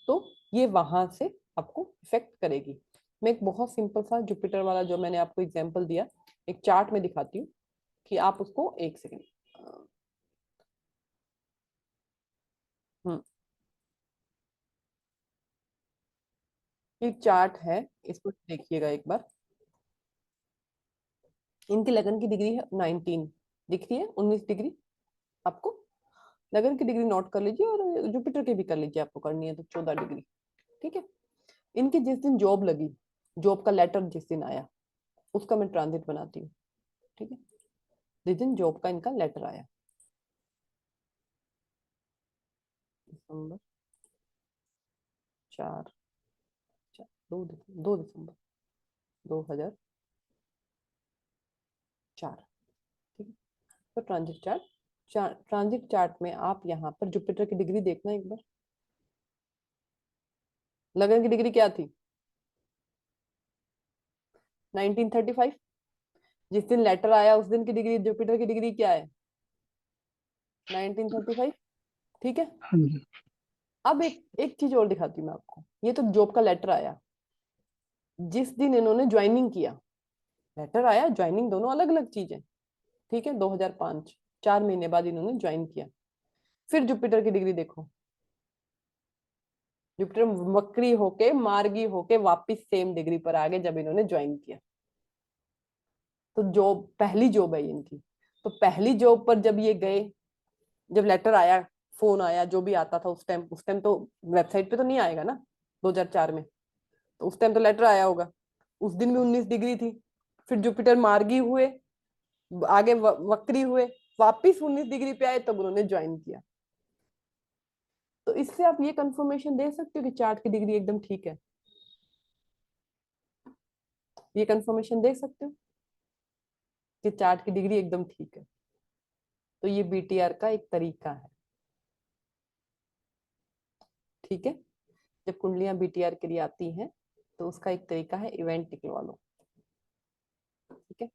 तो ये वहां से आपको इफेक्ट करेगी। मैं एक बहुत सिंपल सा जुपिटर वाला जो मैंने आपको एग्जांपल दिया, एक चार्ट में दिखाती हूँ कि आप उसको, एक सेकेंड, हम्म, एक चार्ट है, इसको देखिएगा एक बार। इनकी लगन की डिग्री है 19, दिख रही है 19 डिग्री आपको। लगन की डिग्री नोट कर लीजिए और जुपिटर की भी कर लीजिए, आपको करनी है तो 14 डिग्री। ठीक है, इनकी जिस दिन जॉब लगी, जॉब का लेटर जिस दिन आया उसका मैं ट्रांजिट बनाती हूँ। ठीक है, जिस दिन जॉब का इनका लेटर आया, दिसंबर 4, 2 दिसंबर 2004। ठीक है, तो ट्रांजिट चार्ट में आप यहाँ पर जुपिटर की डिग्री देखना एक बार। लगन की डिग्री क्या थी, 1935। जिस दिन लेटर आया उस दिन की डिग्री, जुपिटर की डिग्री क्या है, 1935। ठीक है, हाँ जी। अब एक एक चीज और दिखाती हूँ मैं आपको। ये तो जॉब का लेटर आया, जिस दिन इन्होंने ज्वाइनिंग किया, लेटर आया ज्वाइनिंग दोनों अलग अलग चीज है। ठीक है, 2005, 4 महीने बाद इन्होंने ज्वाइन किया। फिर जुपिटर की डिग्री देखो, जुपिटर वक्री होके, मार्गी होके वापिस सेम डिग्री पर आ गए जब इन्होंने ज्वाइन किया। तो जॉब, पहली जॉब है इनकी, तो पहली जॉब पर जब ये गए, जब लेटर आया, फोन आया, जो भी आता था उस टाइम तो वेबसाइट पे तो नहीं आएगा ना 2004 में, तो उस टाइम तो लेटर आया होगा। उस दिन भी 19 डिग्री थी। फिर जुपिटर मार्गी हुए, आगे वक्री हुए, वापिस 19 डिग्री पे आए, तब उन्होंने ज्वाइन किया। तो इससे आप ये कंफर्मेशन दे सकते हो कि चार्ट की डिग्री एकदम ठीक है, ये कंफर्मेशन दे सकते हो कि चार्ट की डिग्री एकदम ठीक है। तो ये बीटीआर का एक तरीका है। ठीक है, जब कुंडलियां बीटीआर के लिए आती हैं तो उसका एक तरीका है इवेंट निकलवा लो। ठीक है,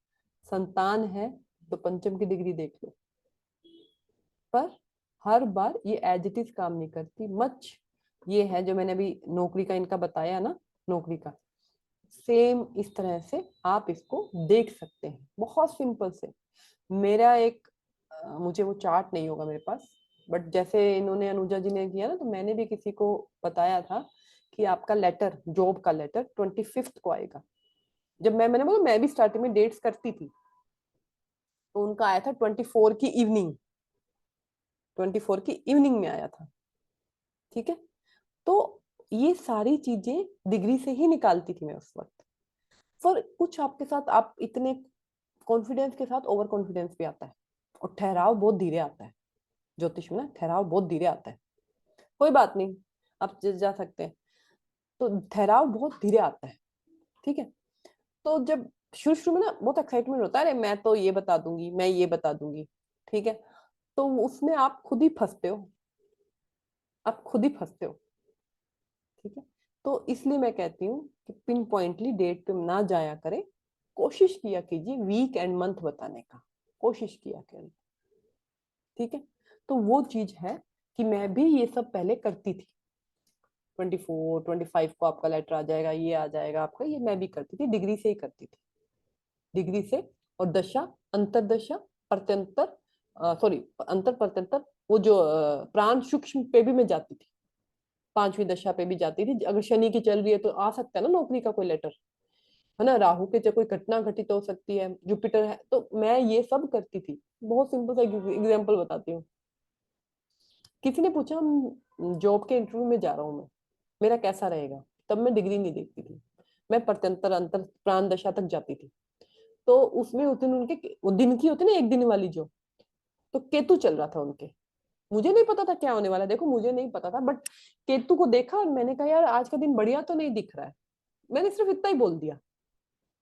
संतान है तो पंचम की डिग्री देख लो, पर हर बार ये एज इट इज काम नहीं करती मच। ये है जो मैंने अभी नौकरी का इनका बताया ना, नौकरी का सेम इस तरह से आप इसको देख सकते हैं, बहुत सिंपल से। मेरा एक मुझे वो चार्ट नहीं होगा मेरे पास, बट जैसे इन्होंने अनुजा जी ने किया ना, तो मैंने भी किसी को बताया था कि आपका लेटर, जॉब का लेटर 25 को आएगा। जब मैंने बोला, मैं भी स्टार्टिंग में डेट्स करती थी, तो उनका आया था 24 की इवनिंग, 24 की इवनिंग में आया था। ठीक है, तो ये सारी चीजें डिग्री से ही निकालती थी मैं उस वक्त। पर कुछ आपके साथ आप इतने कॉन्फिडेंस के साथ ओवर कॉन्फिडेंस भी आता है, और ठहराव बहुत धीरे आता है। ज्योतिष में ना ठहराव बहुत धीरे आता है, कोई बात नहीं, आप जा सकते हैं, तो ठहराव बहुत धीरे आता है। ठीक है, तो जब शुरू शुरू में ना बहुत एक्साइटमेंट होता है, अरे मैं तो ये बता दूंगी, मैं ये बता दूंगी। ठीक है, तो उसमें आप खुद ही फंसते हो, आप खुद ही फंसते हो। ठीक है, तो इसलिए मैं कहती हूँ कि पिन पॉइंटली डेट पे ना जाया करें, कोशिश किया कीजिए वीक एंड मंथ बताने का, कोशिश किया करिए। ठीक है, तो वो चीज है कि मैं भी ये सब पहले करती थी। 24 25 को आपका लेटर आ जाएगा, ये आ जाएगा आपका, ये मैं भी करती थी, डिग्री से ही करती थी, डिग्री से। और दशा, अंतरदशा, प्रत्यंतर, सॉरी अंतर प्रत्यंतर, वो जो प्राण सूक्ष्म पे भी मैं जाती थी, 5वीं दशा पे भी जाती थी। अगर शनि की चल रही है तो आ सकता है ना नौकरी का कोई लेटर, है ना, राहु के कोई घटना घटित हो सकती है, जुपिटर है, तो मैं ये सब करती थी। बहुत सिंपल सा एग्जाम्पल बताती हूँ। किसी ने पूछा जॉब के इंटरव्यू में जा रहा हूँ मैं, मेरा कैसा रहेगा, तब मैं डिग्री नहीं देखती थी, मैं प्रत्यंतर अंतर प्राण दशा तक जाती थी। तो उसमें उस दिन उनके, वो दिन की होती ना एक दिन वाली जो, तो केतु चल रहा था उनके। मुझे नहीं पता था क्या होने वाला है, देखो मुझे नहीं पता था, बट केतु को देखा और मैंने कहा यार आज का दिन बढ़िया तो नहीं दिख रहा है। मैंने सिर्फ इतना ही बोल दिया।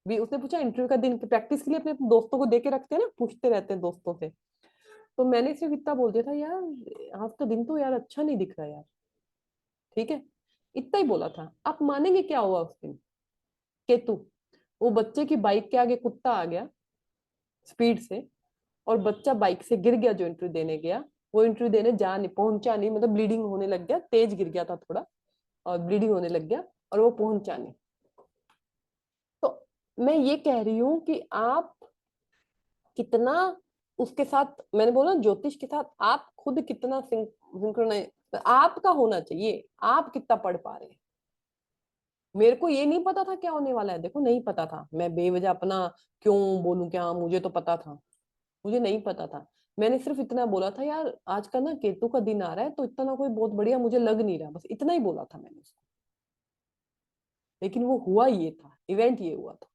भी उसने पूछा इंटरव्यू का दिन प्रैक्टिस के लिए अपने दोस्तों को देके रखते हैं ना, पूछते रहते हैं दोस्तों से, तो मैंने सिर्फ इतना बोल दिया था यार आज का दिन तो यार अच्छा नहीं दिख रहा यार। ठीक है, इतना ही बोला था। आप मानेंगे क्या हुआ उस दिन? केतु, वो बच्चे की बाइक के आगे कुत्ता आ गया स्पीड से, और बच्चा बाइक से गिर गया जो इंटरव्यू देने गया। वो इंटरव्यू देने जा नहीं, पहुंचा नहीं, मतलब ब्लीडिंग होने लग गया, तेज गिर गया था थोड़ा और ब्लीडिंग होने लग गया, और वो पहुंचा नहीं। तो मैं ये कह रही हूं कि आप कितना उसके साथ, मैंने बोला ज्योतिष के साथ आप खुद कितना सिंक्रोनाइज आपका होना चाहिए, आप कितना पढ़ पा रहे हैं। मेरे को ये नहीं पता था क्या होने वाला है, देखो नहीं पता था, मैं बेवजह अपना क्यों बोलूं, क्या मुझे तो पता था, मुझे नहीं पता था। मैंने सिर्फ इतना बोला था यार आज का ना केतु का दिन आ रहा है, तो इतना कोई बहुत बढ़िया मुझे लग नहीं रहा, बस इतना ही बोला था मैंने उसको। लेकिन वो हुआ ये था, इवेंट ये हुआ था।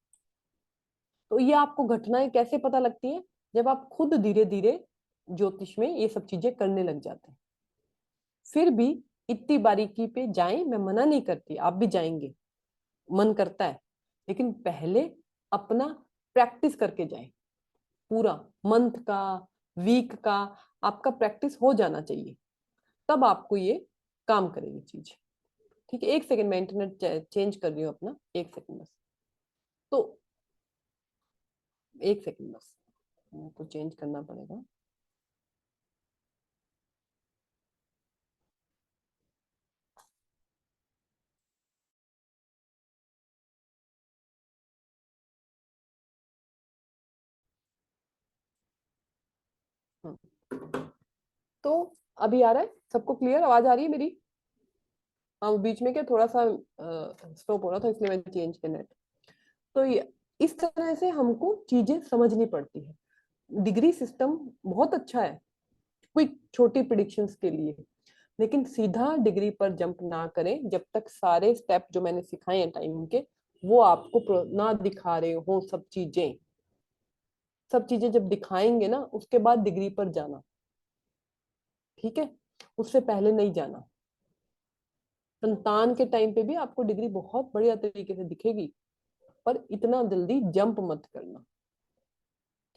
तो ये आपको घटनाएं कैसे पता लगती है? जब आप खुद धीरे धीरे ज्योतिष में ये सब चीजें करने लग जाते हैं। फिर भी इतनी बारीकी पे जाएं, मैं मना नहीं करती, आप भी जाएंगे, मन करता है, लेकिन पहले अपना प्रैक्टिस करके जाएं। पूरा मंथ का, वीक का आपका प्रैक्टिस हो जाना चाहिए, तब आपको ये काम करेगी चीज। ठीक है, 1 सेकंड, मैं इंटरनेट चेंज कर रही हूँ अपना, 1 सेकंड बस। तो 1 सेकंड बस, मेरे को चेंज करना पड़ेगा। तो अभी आ रहा है सबको क्लियर, आवाज आ रही है मेरी? हाँ, वो बीच में क्या थोड़ा सा स्टॉप हो रहा था, इसलिए मैंने चेंज किया नेट। तो ये इस तरह से हमको चीजें समझनी पड़ती है। डिग्री सिस्टम बहुत अच्छा है क्विक छोटी प्रिडिक्शंस के लिए, लेकिन सीधा डिग्री पर जंप ना करें जब तक सारे स्टेप जो मैंने सिखाए हैं टाइम के, वो आपको ना दिखा रहे हो सब चीजें। सब चीजें जब दिखाएंगे ना, उसके बाद डिग्री पर जाना। ठीक है, उससे पहले नहीं जाना। संतान के टाइम पे भी आपको डिग्री बहुत बढ़िया तरीके से दिखेगी, पर इतना जल्दी जंप मत करना।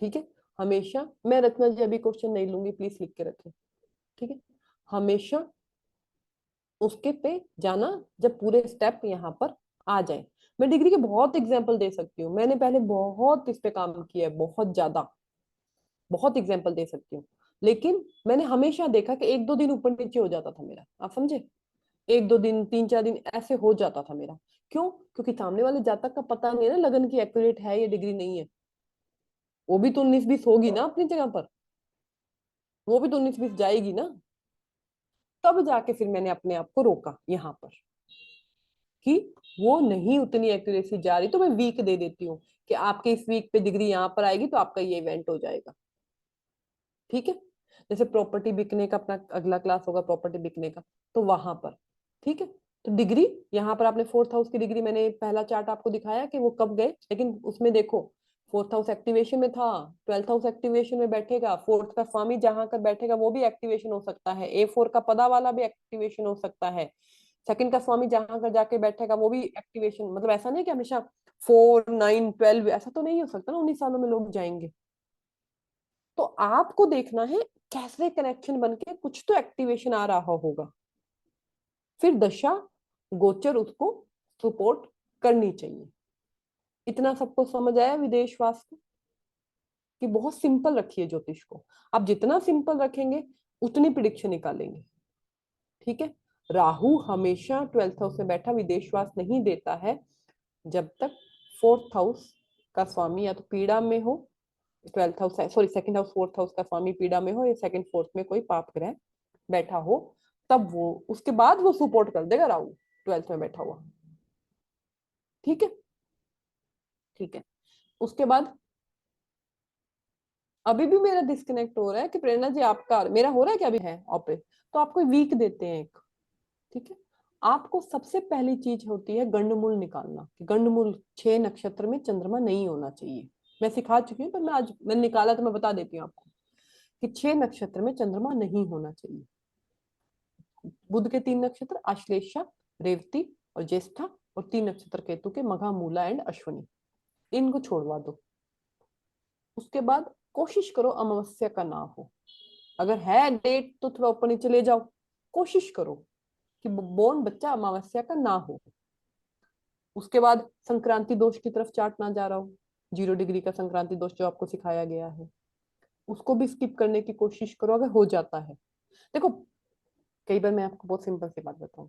ठीक है, हमेशा, मैं रत्ना जी अभी क्वेश्चन नहीं लूंगी, प्लीज लिख के रखें। ठीक है, हमेशा उसके पे जाना जब पूरे स्टेप यहाँ पर आ जाए। मैं डिग्री के बहुत एग्जाम्पल दे सकती हूँ, मैंने पहले बहुत इस पे काम किया है, बहुत ज्यादा, बहुत एग्जाम्पल दे सकती हूँ। लेकिन मैंने हमेशा देखा कि 1 2 दिन ऊपर नीचे हो जाता था मेरा, आप समझे, 1 2 दिन 3 4 दिन ऐसे हो जाता था मेरा। क्यों? क्योंकि सामने वाले जातक का पता नहीं है ना लगन की एक्यूरेट है या डिग्री नहीं है। वो भी तो 19 20 होगी ना अपनी जगह पर, वो भी तो 19 20 जाएगी ना। तब जाके फिर मैंने अपने आप को रोका यहाँ पर कि वो नहीं उतनी एक्यूरेसी जा रही, तो मैं वीक दे देती हूँ कि आपके इस वीक पे डिग्री यहाँ पर आएगी तो आपका ये इवेंट हो जाएगा। ठीक है, जैसे प्रॉपर्टी बिकने का अपना अगला क्लास होगा, प्रॉपर्टी बिकने का, तो वहां पर। ठीक है, तो डिग्री यहाँ पर आपने 4th हाउस की डिग्री, मैंने पहला चार्ट आपको दिखाया कि वो कब गए, लेकिन उसमें देखो 4th हाउस एक्टिवेशन में था, 12th हाउस एक्टिवेशन में बैठेगा, 4th का स्वामी जहां कर बैठेगा वो भी एक्टिवेशन हो सकता है, A4 का पदा वाला भी एक्टिवेशन हो सकता है, सेकंड का स्वामी जहां कर जाके बैठेगा वो भी एक्टिवेशन, मतलब ऐसा नहीं कि हमेशा 4 9 12 ऐसा तो नहीं हो सकता ना, 19 सालों में लोग जाएंगे। तो आपको देखना है कैसे कनेक्शन बन के कुछ तो एक्टिवेशन आ रहा होगा, फिर दशा गोचर उसको सपोर्ट करनी चाहिए। इतना सबको समझ आया विदेशवास को कि बहुत सिंपल रखिए ज्योतिष को। आप जितना सिंपल रखेंगे उतनी प्रिडिक्शन निकालेंगे। ठीक है। राहु हमेशा 12th हाउस में बैठा विदेशवास नहीं देता है जब तक 4th हाउस का स्वामी या तो पीड़ा में हो, 12th house sorry 2nd house 4th house का स्वामी पीड़ा में हो, या 2nd 4th में कोई पाप ग्रह बैठा हो, तब वो उसके बाद वो सपोर्ट कर देगा राहु 12th में बैठा हुआ। ठीक है। ठीक है। उसके बाद अभी भी मेरा डिस्कनेक्ट हो रहा है कि प्रेरणा जी आपका मेरा हो रहा है कि अभी है ऑपरेट, तो आपको वीक देते हैं एक। ठीक है। आपको सबसे पहली चीज होती है गंडमूल निकालना कि गंडमूल 6 नक्षत्र में चंद्रमा नहीं होना चाहिए। मैं सिखा चुकी हूँ पर मैं आज मैंने निकाला तो मैं बता देती हूँ आपको कि 6 नक्षत्र में चंद्रमा नहीं होना चाहिए। बुध के 3 नक्षत्र आश्लेषा, रेवती और ज्येष्ठा, और 3 नक्षत्र केतु के मघा, मूला एंड अश्विनी, इनको छोड़वा दो। उसके बाद कोशिश करो अमावस्या का ना हो। अगर है डेट तो थोड़ा ऊपर नीचे ले जाओ, कोशिश करो कि बोर्न बच्चा अमावस्या का ना हो। उसके बाद संक्रांति दोष की तरफ चार्ट ना जा रहा हो, 0 डिग्री का संक्रांति दोष जो आपको सिखाया गया है उसको भी स्किप करने की कोशिश करो अगर हो जाता है। देखो कई बार मैं आपको बहुत सिंपल सी बात बताऊं,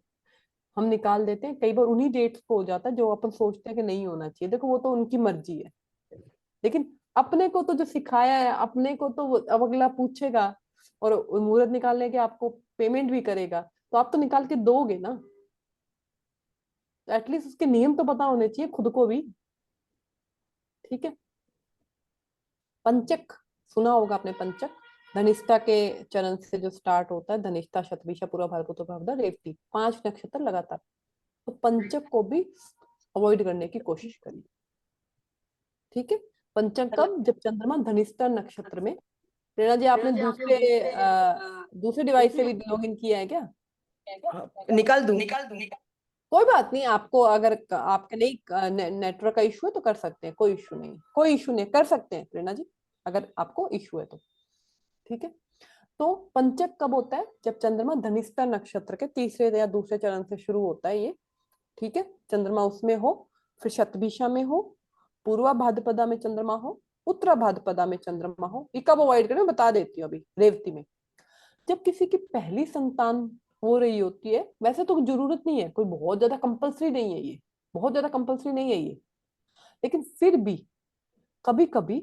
हम निकाल देते हैं, कई बार उन्हीं डेट्स को हो जाता है जो अपन सोचते हैं कि नहीं होना चाहिए। देखो वो तो उनकी मर्जी है, लेकिन अपने को तो जो सिखाया है अपने को तो अब अगला पूछेगा और मुहूर्त निकालने के आपको पेमेंट भी करेगा, तो आप तो निकाल के दोगे ना। तो एटलीस्ट उसके नियम तो पता होने चाहिए खुद को भी। ठीक है। पंचक सुना होगा आपने, पंचक धनिष्ठा के चरण से जो स्टार्ट होता है, धनिष्ठा शतभिषा पूरा भाद्रपद रेवती, 5 नक्षत्र लगातार। तो पंचक को भी अवॉइड करने की कोशिश करिए। ठीक है। पंचक कब? जब चंद्रमा धनिष्ठा नक्षत्र में। प्रेरणा जी आपने दूसरे डिवाइस से भी लॉगिन किया है क्या? निकाल दूं? कोई बात नहीं, आपको अगर आपके नहीं नेटवर्क का इशू है तो कर सकते हैं, कोई इशू नहीं, कोई इशू नहीं, कर सकते हैं प्रेरणा जी अगर आपको इशू है तो। ठीक है। तो पंचक कब होता है? जब चंद्रमा धनिष्ठा नक्षत्र के तीसरे या दूसरे चरण से शुरू होता है ये। ठीक है। चंद्रमा उसमें हो, फिर शतभिषा में हो, पूर्वा भाद्रपदा में चंद्रमा हो, उत्तरा भाद्रपदा में चंद्रमा हो। ये कब अवॉइड करें मैं बता देती हूँ अभी। रेवती में जब किसी की पहली संतान हो रही होती है, वैसे तो जरूरत नहीं है, कोई बहुत ज्यादा कंपलसरी नहीं है ये, बहुत ज्यादा कंपलसरी नहीं है ये, लेकिन फिर भी कभी कभी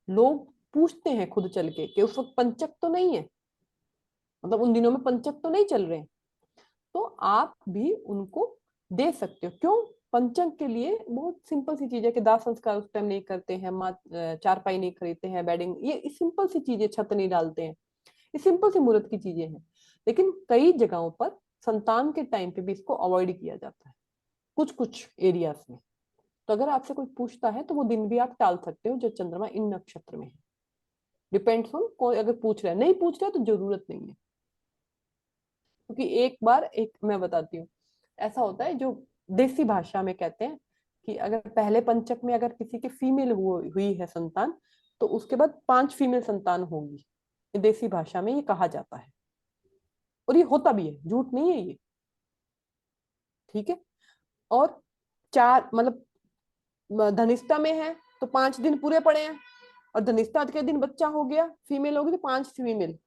लोग पूछते हैं खुद चल के कि उस वक्त पंचक तो नहीं है, मतलब उन दिनों में पंचक तो नहीं चल रहे हैं, तो आप भी उनको दे सकते हो। क्यों? पंचक के लिए बहुत सिंपल सी चीज है कि दाह संस्कार उस टाइम नहीं करते हैं, चारपाई नहीं खरीदते हैं, बेडिंग, ये सिंपल सी चीजें, छत नहीं डालते हैं, ये सिंपल सी मुहूर्त की चीजें हैं। लेकिन कई जगहों पर संतान के टाइम पे भी इसको अवॉइड किया जाता है, कुछ कुछ एरियाज में। तो अगर आपसे कोई पूछता है तो वो दिन भी आप टाल सकते हो जो चंद्रमा इन नक्षत्र में है। डिपेंड्स ऑन, कोई अगर पूछ रहा है, नहीं पूछ रहा है तो जरूरत नहीं है। क्योंकि एक बार एक मैं बताती हूँ, ऐसा होता है जो देसी भाषा में कहते हैं कि अगर पहले पंचक में अगर किसी की फीमेल हुई है संतान, तो उसके बाद 5 फीमेल संतान होगी। ये देसी भाषा में ये कहा जाता है और ये होता भी है, झूठ नहीं है ये। ठीक है। और 4 मतलब धनिष्ठा में है तो 5 दिन पूरे पड़े हैं, और धनिष्ठा के दिन बच्चा हो गया, फीमेल होगी तो 5 फीमेल।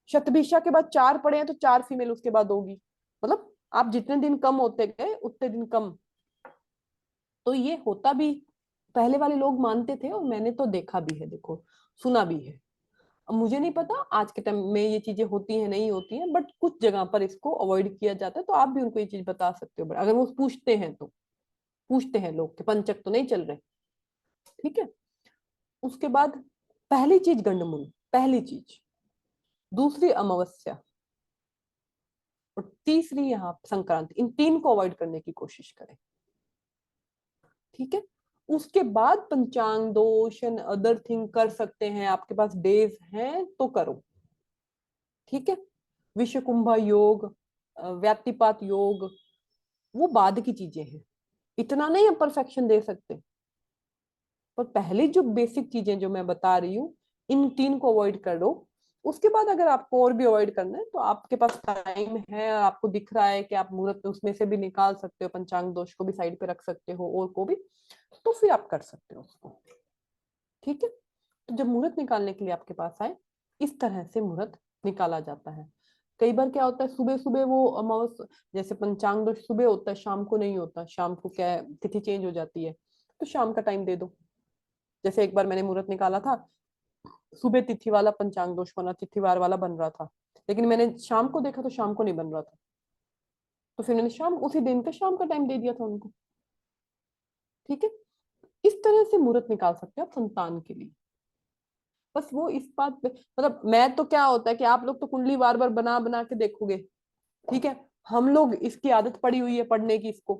शतभिषा के बाद 4 पड़े हैं तो 4 फीमेल उसके बाद होगी। मतलब आप जितने दिन कम होते गए उतने दिन कम। तो ये होता भी, पहले वाले लोग मानते थे और मैंने तो देखा भी है, देखो सुना भी है। अब मुझे नहीं पता आज के टाइम में ये चीजें होती हैं नहीं होती हैं, बट कुछ जगह पर इसको अवॉइड किया जाता है, तो आप भी उनको ये चीज बता सकते हो अगर वो पूछते हैं तो। पूछते हैं लोग कि पंचक तो नहीं चल रहे। ठीक है। उसके बाद पहली चीज गंडमुल, पहली चीज। दूसरी अमावस्या, और तीसरी यहाँ संक्रांति, इन 3 को अवॉइड करने की कोशिश करें। ठीक है। उसके बाद पंचांग दोष एंड अदर थिंग कर सकते हैं, आपके पास डेज हैं तो करो। ठीक है। विषकुंभा योग, व्यातिपात योग, वो बाद की चीजें हैं, इतना नहीं हम परफेक्शन दे सकते। पर पहले जो बेसिक चीजें जो मैं बता रही हूँ, इन 3 को अवॉइड करो। उसके बाद अगर आपको और भी अवॉइड करना है तो आपके पास टाइम है और आपको दिख रहा है कि आप मुहूर्त उसमें से भी निकाल सकते हो, पंचांग दोष को भी साइड पे रख सकते हो और को भी, तो फिर आप कर सकते हो उसको। ठीक है, तो जब मुहूर्त निकालने के लिए आपके पास आए, इस तरह से मुहूर्त निकाला जाता है। कई बार क्या होता है, सुबह सुबह वो अमावस, जैसे पंचांग दोष सुबह होता है, शाम को नहीं होता, शाम को क्या है तिथि चेंज हो जाती है, तो शाम का टाइम दे दो। जैसे एक बार मैंने मुहूर्त निकाला था, सुबह तिथि वाला पंचांग दोष बना, तिथिवार वाला बन रहा था, लेकिन मैंने शाम को देखा तो शाम को नहीं बन रहा था, तो फिर मैंने शाम उसी दिन का शाम का टाइम दे दिया था उनको। ठीक है, इस तरह से मुहूर्त निकाल सकते हो आप संतान के लिए। बस वो इस बात पे, मतलब मैं तो क्या होता है कि आप लोग तो कुंडली बार बार बना बना के देखोगे, ठीक है, हम लोग इसकी आदत पड़ी हुई है पढ़ने की इसको,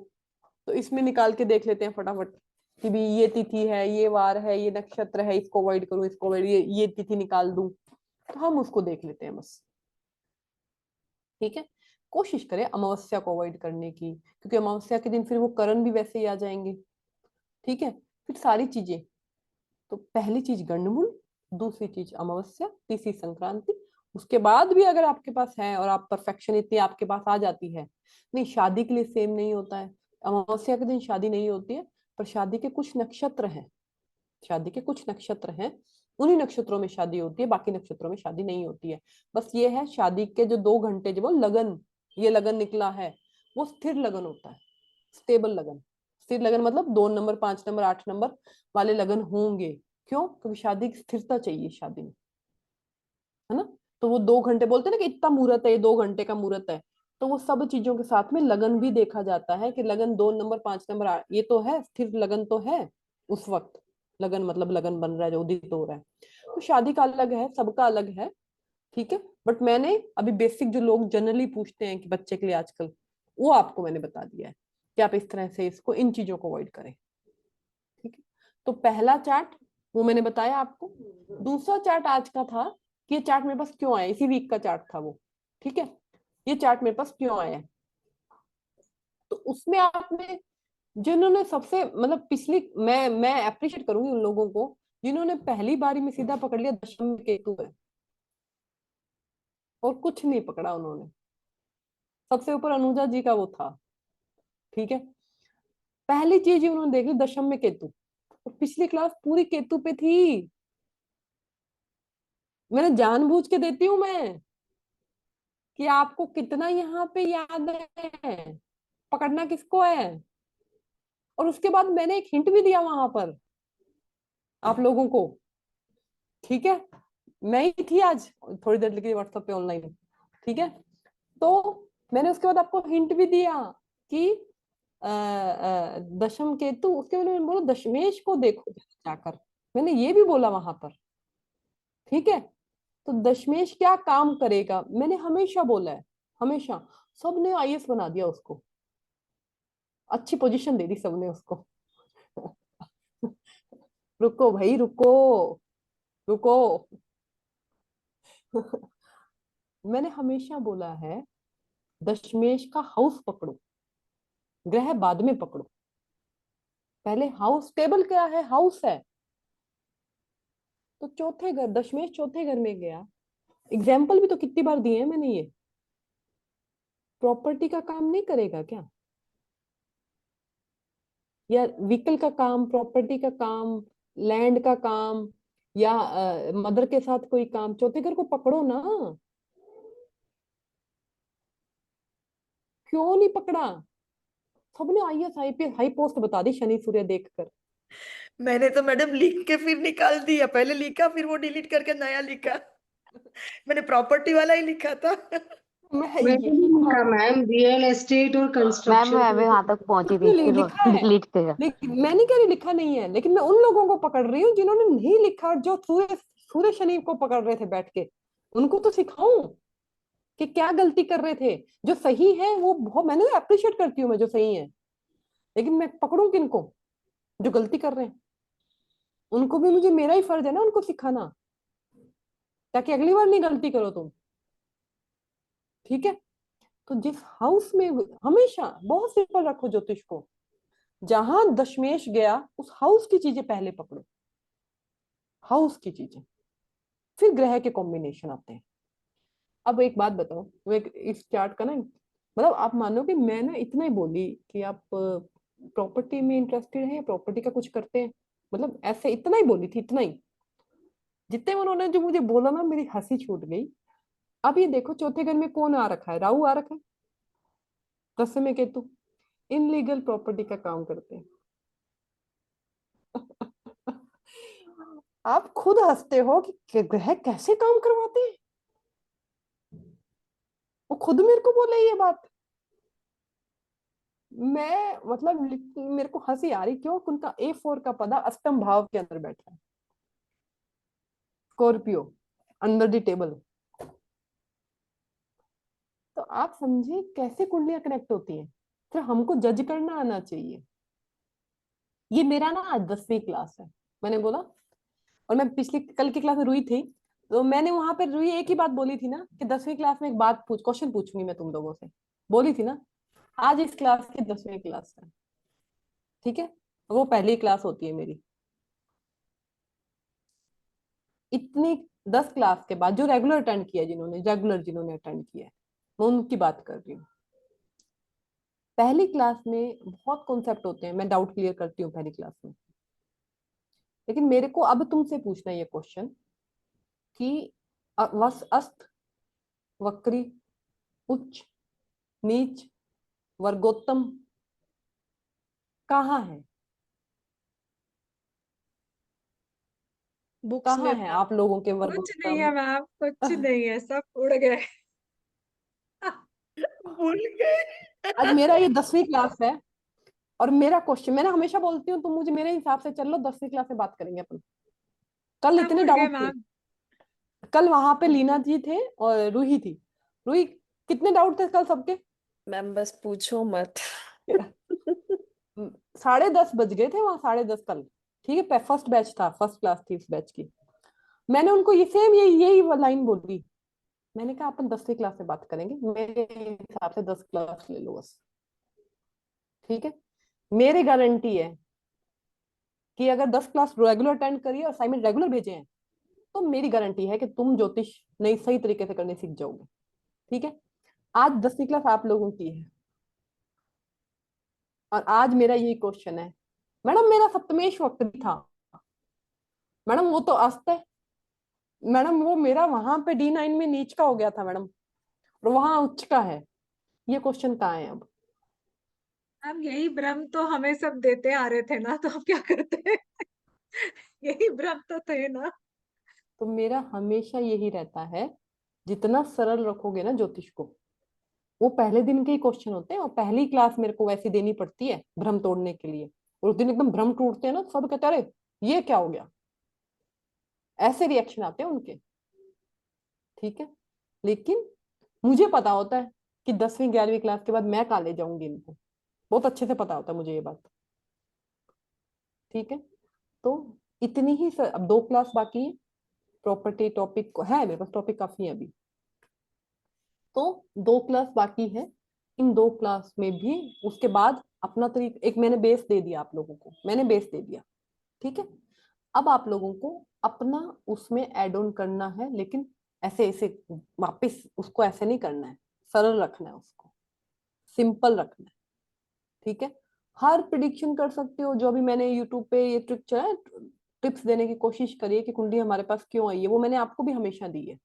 तो इसमें निकाल के देख लेते हैं फटाफट कि भी ये तिथि है, ये वार है, ये नक्षत्र है, इसको अवॉइड करूं, इसको अवॉइड, ये तिथि निकाल दूं, तो हम उसको देख लेते हैं बस। ठीक है, कोशिश करें अमावस्या को अवॉइड करने की, क्योंकि अमावस्या के दिन फिर वो करण भी वैसे ही आ जाएंगे। ठीक है, फिर सारी चीजें, तो पहली चीज गंडमूल, दूसरी चीज अमावस्या, तीसरी संक्रांति। उसके बाद भी अगर आपके पास है और आप परफेक्शन इतनी आपके पास आ जाती है, नहीं शादी के लिए सेम नहीं होता है, अमावस्या के दिन शादी नहीं होती है, पर शादी के कुछ नक्षत्र हैं, शादी के कुछ नक्षत्र हैं, उन्हीं नक्षत्रों में शादी होती है, बाकी नक्षत्रों में शादी नहीं होती है। बस ये है शादी के जो 2 घंटे, जो वो लगन, ये लगन निकला है, वो स्थिर लगन होता है, स्टेबल लगन। स्थिर लगन मतलब 2 नंबर, 5 नंबर, 8 नंबर वाले लगन होंगे। क्यों? क्योंकि शादी की स्थिरता चाहिए शादी में, है ना। तो वो 2 घंटे बोलते हैं ना कि इतना मुहूर्त है, ये 2 घंटे का मुहूर्त है, तो वो सब चीजों के साथ में लगन भी देखा जाता है कि लगन 2 नंबर, 5 नंबर, ये तो है स्थिर लगन तो है उस वक्त। लगन मतलब लगन बन रहा है, जो उदित हो रहा है। तो शादी का अलग है, सबका अलग है। ठीक है, बट मैंने अभी बेसिक जो लोग जनरली पूछते हैं कि बच्चे के लिए आजकल, वो आपको मैंने बता दिया है कि आप इस तरह से इसको, इन चीजों को अवॉइड करें। ठीक है, तो पहला चार्ट वो मैंने बताया आपको। दूसरा चार्ट आज का था कि ये चार्ट मेरे पास क्यों आया, इसी वीक का चार्ट था वो। ठीक है, ये चार्ट मेरे पास क्यों आया है, तो उसमें आपने, जिन्होंने सबसे मतलब पिछली, मैं अप्रिशिएट करूंगी उन लोगों को जिन्होंने पहली बारी में सीधा पकड़ लिया दशम में केतु है, और कुछ नहीं पकड़ा उन्होंने। सबसे ऊपर अनुजा जी का वो था। ठीक है, पहली चीज ही उन्होंने देख ली दशम में केतु, और पिछली क्लास पूरी केतु पे थी। मैंने जानबूझ के देती हूँ मैं कि आपको कितना यहाँ पे याद है, पकड़ना किसको है। और उसके बाद मैंने एक हिंट भी दिया वहां पर आप लोगों को। ठीक है, मैं ही थी आज थोड़ी देर लेके व्हाट्सएप पे ऑनलाइन। ठीक है, तो मैंने उसके बाद आपको हिंट भी दिया कि दशम केतु, उसके बाद मैंने बोला दशमेश को देखो जाकर, मैंने ये भी बोला वहां पर। ठीक है, तो दशमेश क्या काम करेगा मैंने हमेशा बोला है, हमेशा। सबने आईएएस बना दिया उसको, अच्छी पोजीशन दे दी सबने उसको। रुको भाई रुको, रुको। मैंने हमेशा बोला है दशमेश का हाउस पकड़ो, ग्रह बाद में पकड़ो, पहले हाउस। टेबल क्या है, हाउस है। तो चौथे घर, दशमेश चौथे घर में गया। एग्जाम्पल भी तो कितनी बार दिए हैं मैंने ये। प्रॉपर्टी का काम नहीं करेगा क्या, या व्हीकल का काम, प्रॉपर्टी का काम, लैंड का काम, या मदर के साथ कोई काम, चौथे घर को पकड़ो ना। क्यों नहीं पकड़ा? सबने आईएएस आईपीएस हाई पोस्ट बता दी शनि सूर्य देखकर। मैंने तो मैडम लिख के फिर निकाल दिया, पहले लिखा फिर वो डिलीट करके नया लिखा। मैंने प्रॉपर्टी वाला ही लिखा था। मैं मैंने भी यही था। लिखा मैम, रियल एस्टेट और मैम कंस्ट्रक्शन मैं का भी वहां तक पहुंची थी, उसने फिर वो लिखा है, डिलीट किया। लेकिन मैं नहीं कह रही लिखा नहीं है, लेकिन मैं उन लोगों को पकड़ रही हूँ जिन्होंने नहीं लिखा, और जो सूर्य सूर्य शनि को पकड़ रहे थे बैठ के, उनको तो सिखाऊं कि क्या गलती कर रहे थे। जो सही है वो बहुत, मैंने अप्रिशिएट करती हूँ मैं जो सही है, लेकिन मैं पकड़ूं किनको, जो गलती कर रहे हैं। उनको भी, मुझे, मेरा ही फर्ज है ना उनको सिखाना, ताकि अगली बार नहीं गलती करो तुम। ठीक है, तो जिस हाउस में, हमेशा बहुत सिंपल रखो ज्योतिष को, जहां दशमेश गया उस हाउस की चीजें पहले पकड़ो, हाउस की चीजें। फिर ग्रह के कॉम्बिनेशन आते हैं। अब एक बात बताओ, वो एक इस चार्ट का ना, मतलब आप मानो कि मैं ना इतना ही बोली कि आप प्रॉपर्टी में इंटरेस्टेड है या प्रॉपर्टी का कुछ करते हैं, मतलब ऐसे इतना ही बोली थी, इतना ही। जितने में उन्होंने जो मुझे बोला ना, मेरी हंसी छूट गई। अब ये देखो चौथे घर में कौन आ रखा है, राहु आ रखा है, 10 में केतु, इनलीगल प्रॉपर्टी का काम करते हैं। आप खुद हंसते हो कि ग्रह कैसे काम करवाते हैं। वो खुद मेरे को बोले ये बात। मैं मतलब मेरे को हंसी आ रही, क्यों? उनका A4 का पदा अष्टम भाव के अंदर बैठा है, स्कॉर्पियो, अंडर द टेबल। तो आप समझिए कैसे कुंडलियां कनेक्ट होती हैं। फिर हमको जज करना आना चाहिए। ये मेरा ना आज 10वीं क्लास है, मैंने बोला। और मैं पिछली कल की क्लास में रुई थी, तो मैंने वहां पर रुई एक ही बात बोली थी ना कि 10वीं क्लास में एक बात क्वेश्चन पूछूंगी मैं तुम लोगों से, बोली थी ना। आज इस क्लास की 10वीं क्लास है, ठीक है? वो पहली क्लास होती है मेरी। इतनी 10 क्लास के बाद जो रेगुलर अटेंड किया, जिन्होंने अटेंड किया है, मैं उनकी बात कर रही हूँ। पहली क्लास में बहुत कॉन्सेप्ट होते हैं, मैं डाउट क्लियर करती हूँ पहली क्लास में। लेकिन मेरे को अब तुमसे पूछना है ये क्वेश्चन कि अस्त, वक्री, उच्च, नीच, वर्गोत्तम कहाँ है? बुक्स कहाँ में है मैम। आप लोगों के कुछ नहीं है वर्गोत्तम? मैम, कुछ नहीं है, सब उड़ गए। भूल गए। आज मेरा ये 10वीं क्लास है, और मेरा क्वेश्चन, मैंने हमेशा बोलती हूँ तुम मुझे मेरे हिसाब से चल लो, 10वीं क्लास में बात करेंगे अपन। कल सब इतने उड़ गए डाउट थे, मैम। कल वहां पे लीना जी थे और रूही थी। रूही, कितने डाउट थे कल सबके? मैम बस पूछो मत। 10:30 बज गए थे वहां, 10:30 कल। ठीक है, फर्स्ट बैच था, फर्स्ट क्लास थी इस बैच की। मैंने उनको ये सेम यही यही लाइन बोली। मैंने कहा अपन 10वीं क्लास से बात करेंगे, मेरे हिसाब से 10 क्लास ले लो बस, ठीक है? मेरी गारंटी है कि अगर 10 क्लास रेगुलर अटेंड करिए और असाइनमेंट रेगुलर भेजे हैं, तो मेरी गारंटी है कि तुम ज्योतिष नहीं सही तरीके से करने सीख जाओगे, ठीक है? आज 10वीं क्लास आप लोगों की है, और आज मेरा यही क्वेश्चन है। मैडम मेरा सप्तमेश वक्री था, मैडम वो तो अस्त है, मैडम वो मेरा वहां पे D9 में नीच का हो गया था मैडम, और वहां उच्च का है। ये क्वेश्चन कहाँ है अब? मैम यही भ्रम तो हमें सब देते आ रहे थे ना, तो अब क्या करते? यही भ्रम तो थे ना। तो मेरा हमेशा यही रहता है, जितना सरल रखोगे ना ज्योतिष को, वो पहले दिन के ही क्वेश्चन होते हैं, और पहली क्लास मेरे को वैसे देनी पड़ती है भ्रम तोड़ने के लिए। और उस दिन एकदम भ्रम टूटते हैं ना, सब कहते हैं अरे ये क्या हो गया, ऐसे रिएक्शन आते हैं उनके, ठीक है? लेकिन मुझे पता होता है कि 10वीं 11वीं क्लास के बाद मैं कहाँ ले जाऊंगी इनको, बहुत अच्छे से पता होता है मुझे ये बात, ठीक है? तो इतनी ही अब 2 क्लास बाकी है। प्रॉपर्टी टॉपिक को है मेरे पास, टॉपिक काफी है अभी, तो 2 क्लास बाकी है। इन 2 क्लास में भी उसके बाद अपना तरीका, एक मैंने बेस दे दिया आप लोगों को, मैंने बेस दे दिया, ठीक है? अब आप लोगों को अपना उसमें एड ऑन करना है, लेकिन ऐसे ऐसे वापस उसको ऐसे नहीं करना है, सरल रखना है उसको, सिंपल रखना है, ठीक है? हर प्रिडिक्शन कर सकते हो, जो भी मैंने यूट्यूब पे ये ट्रिक चला, टिप्स देने की कोशिश करिए कि कुंडली हमारे पास क्यों आई है, वो मैंने आपको भी हमेशा दी है।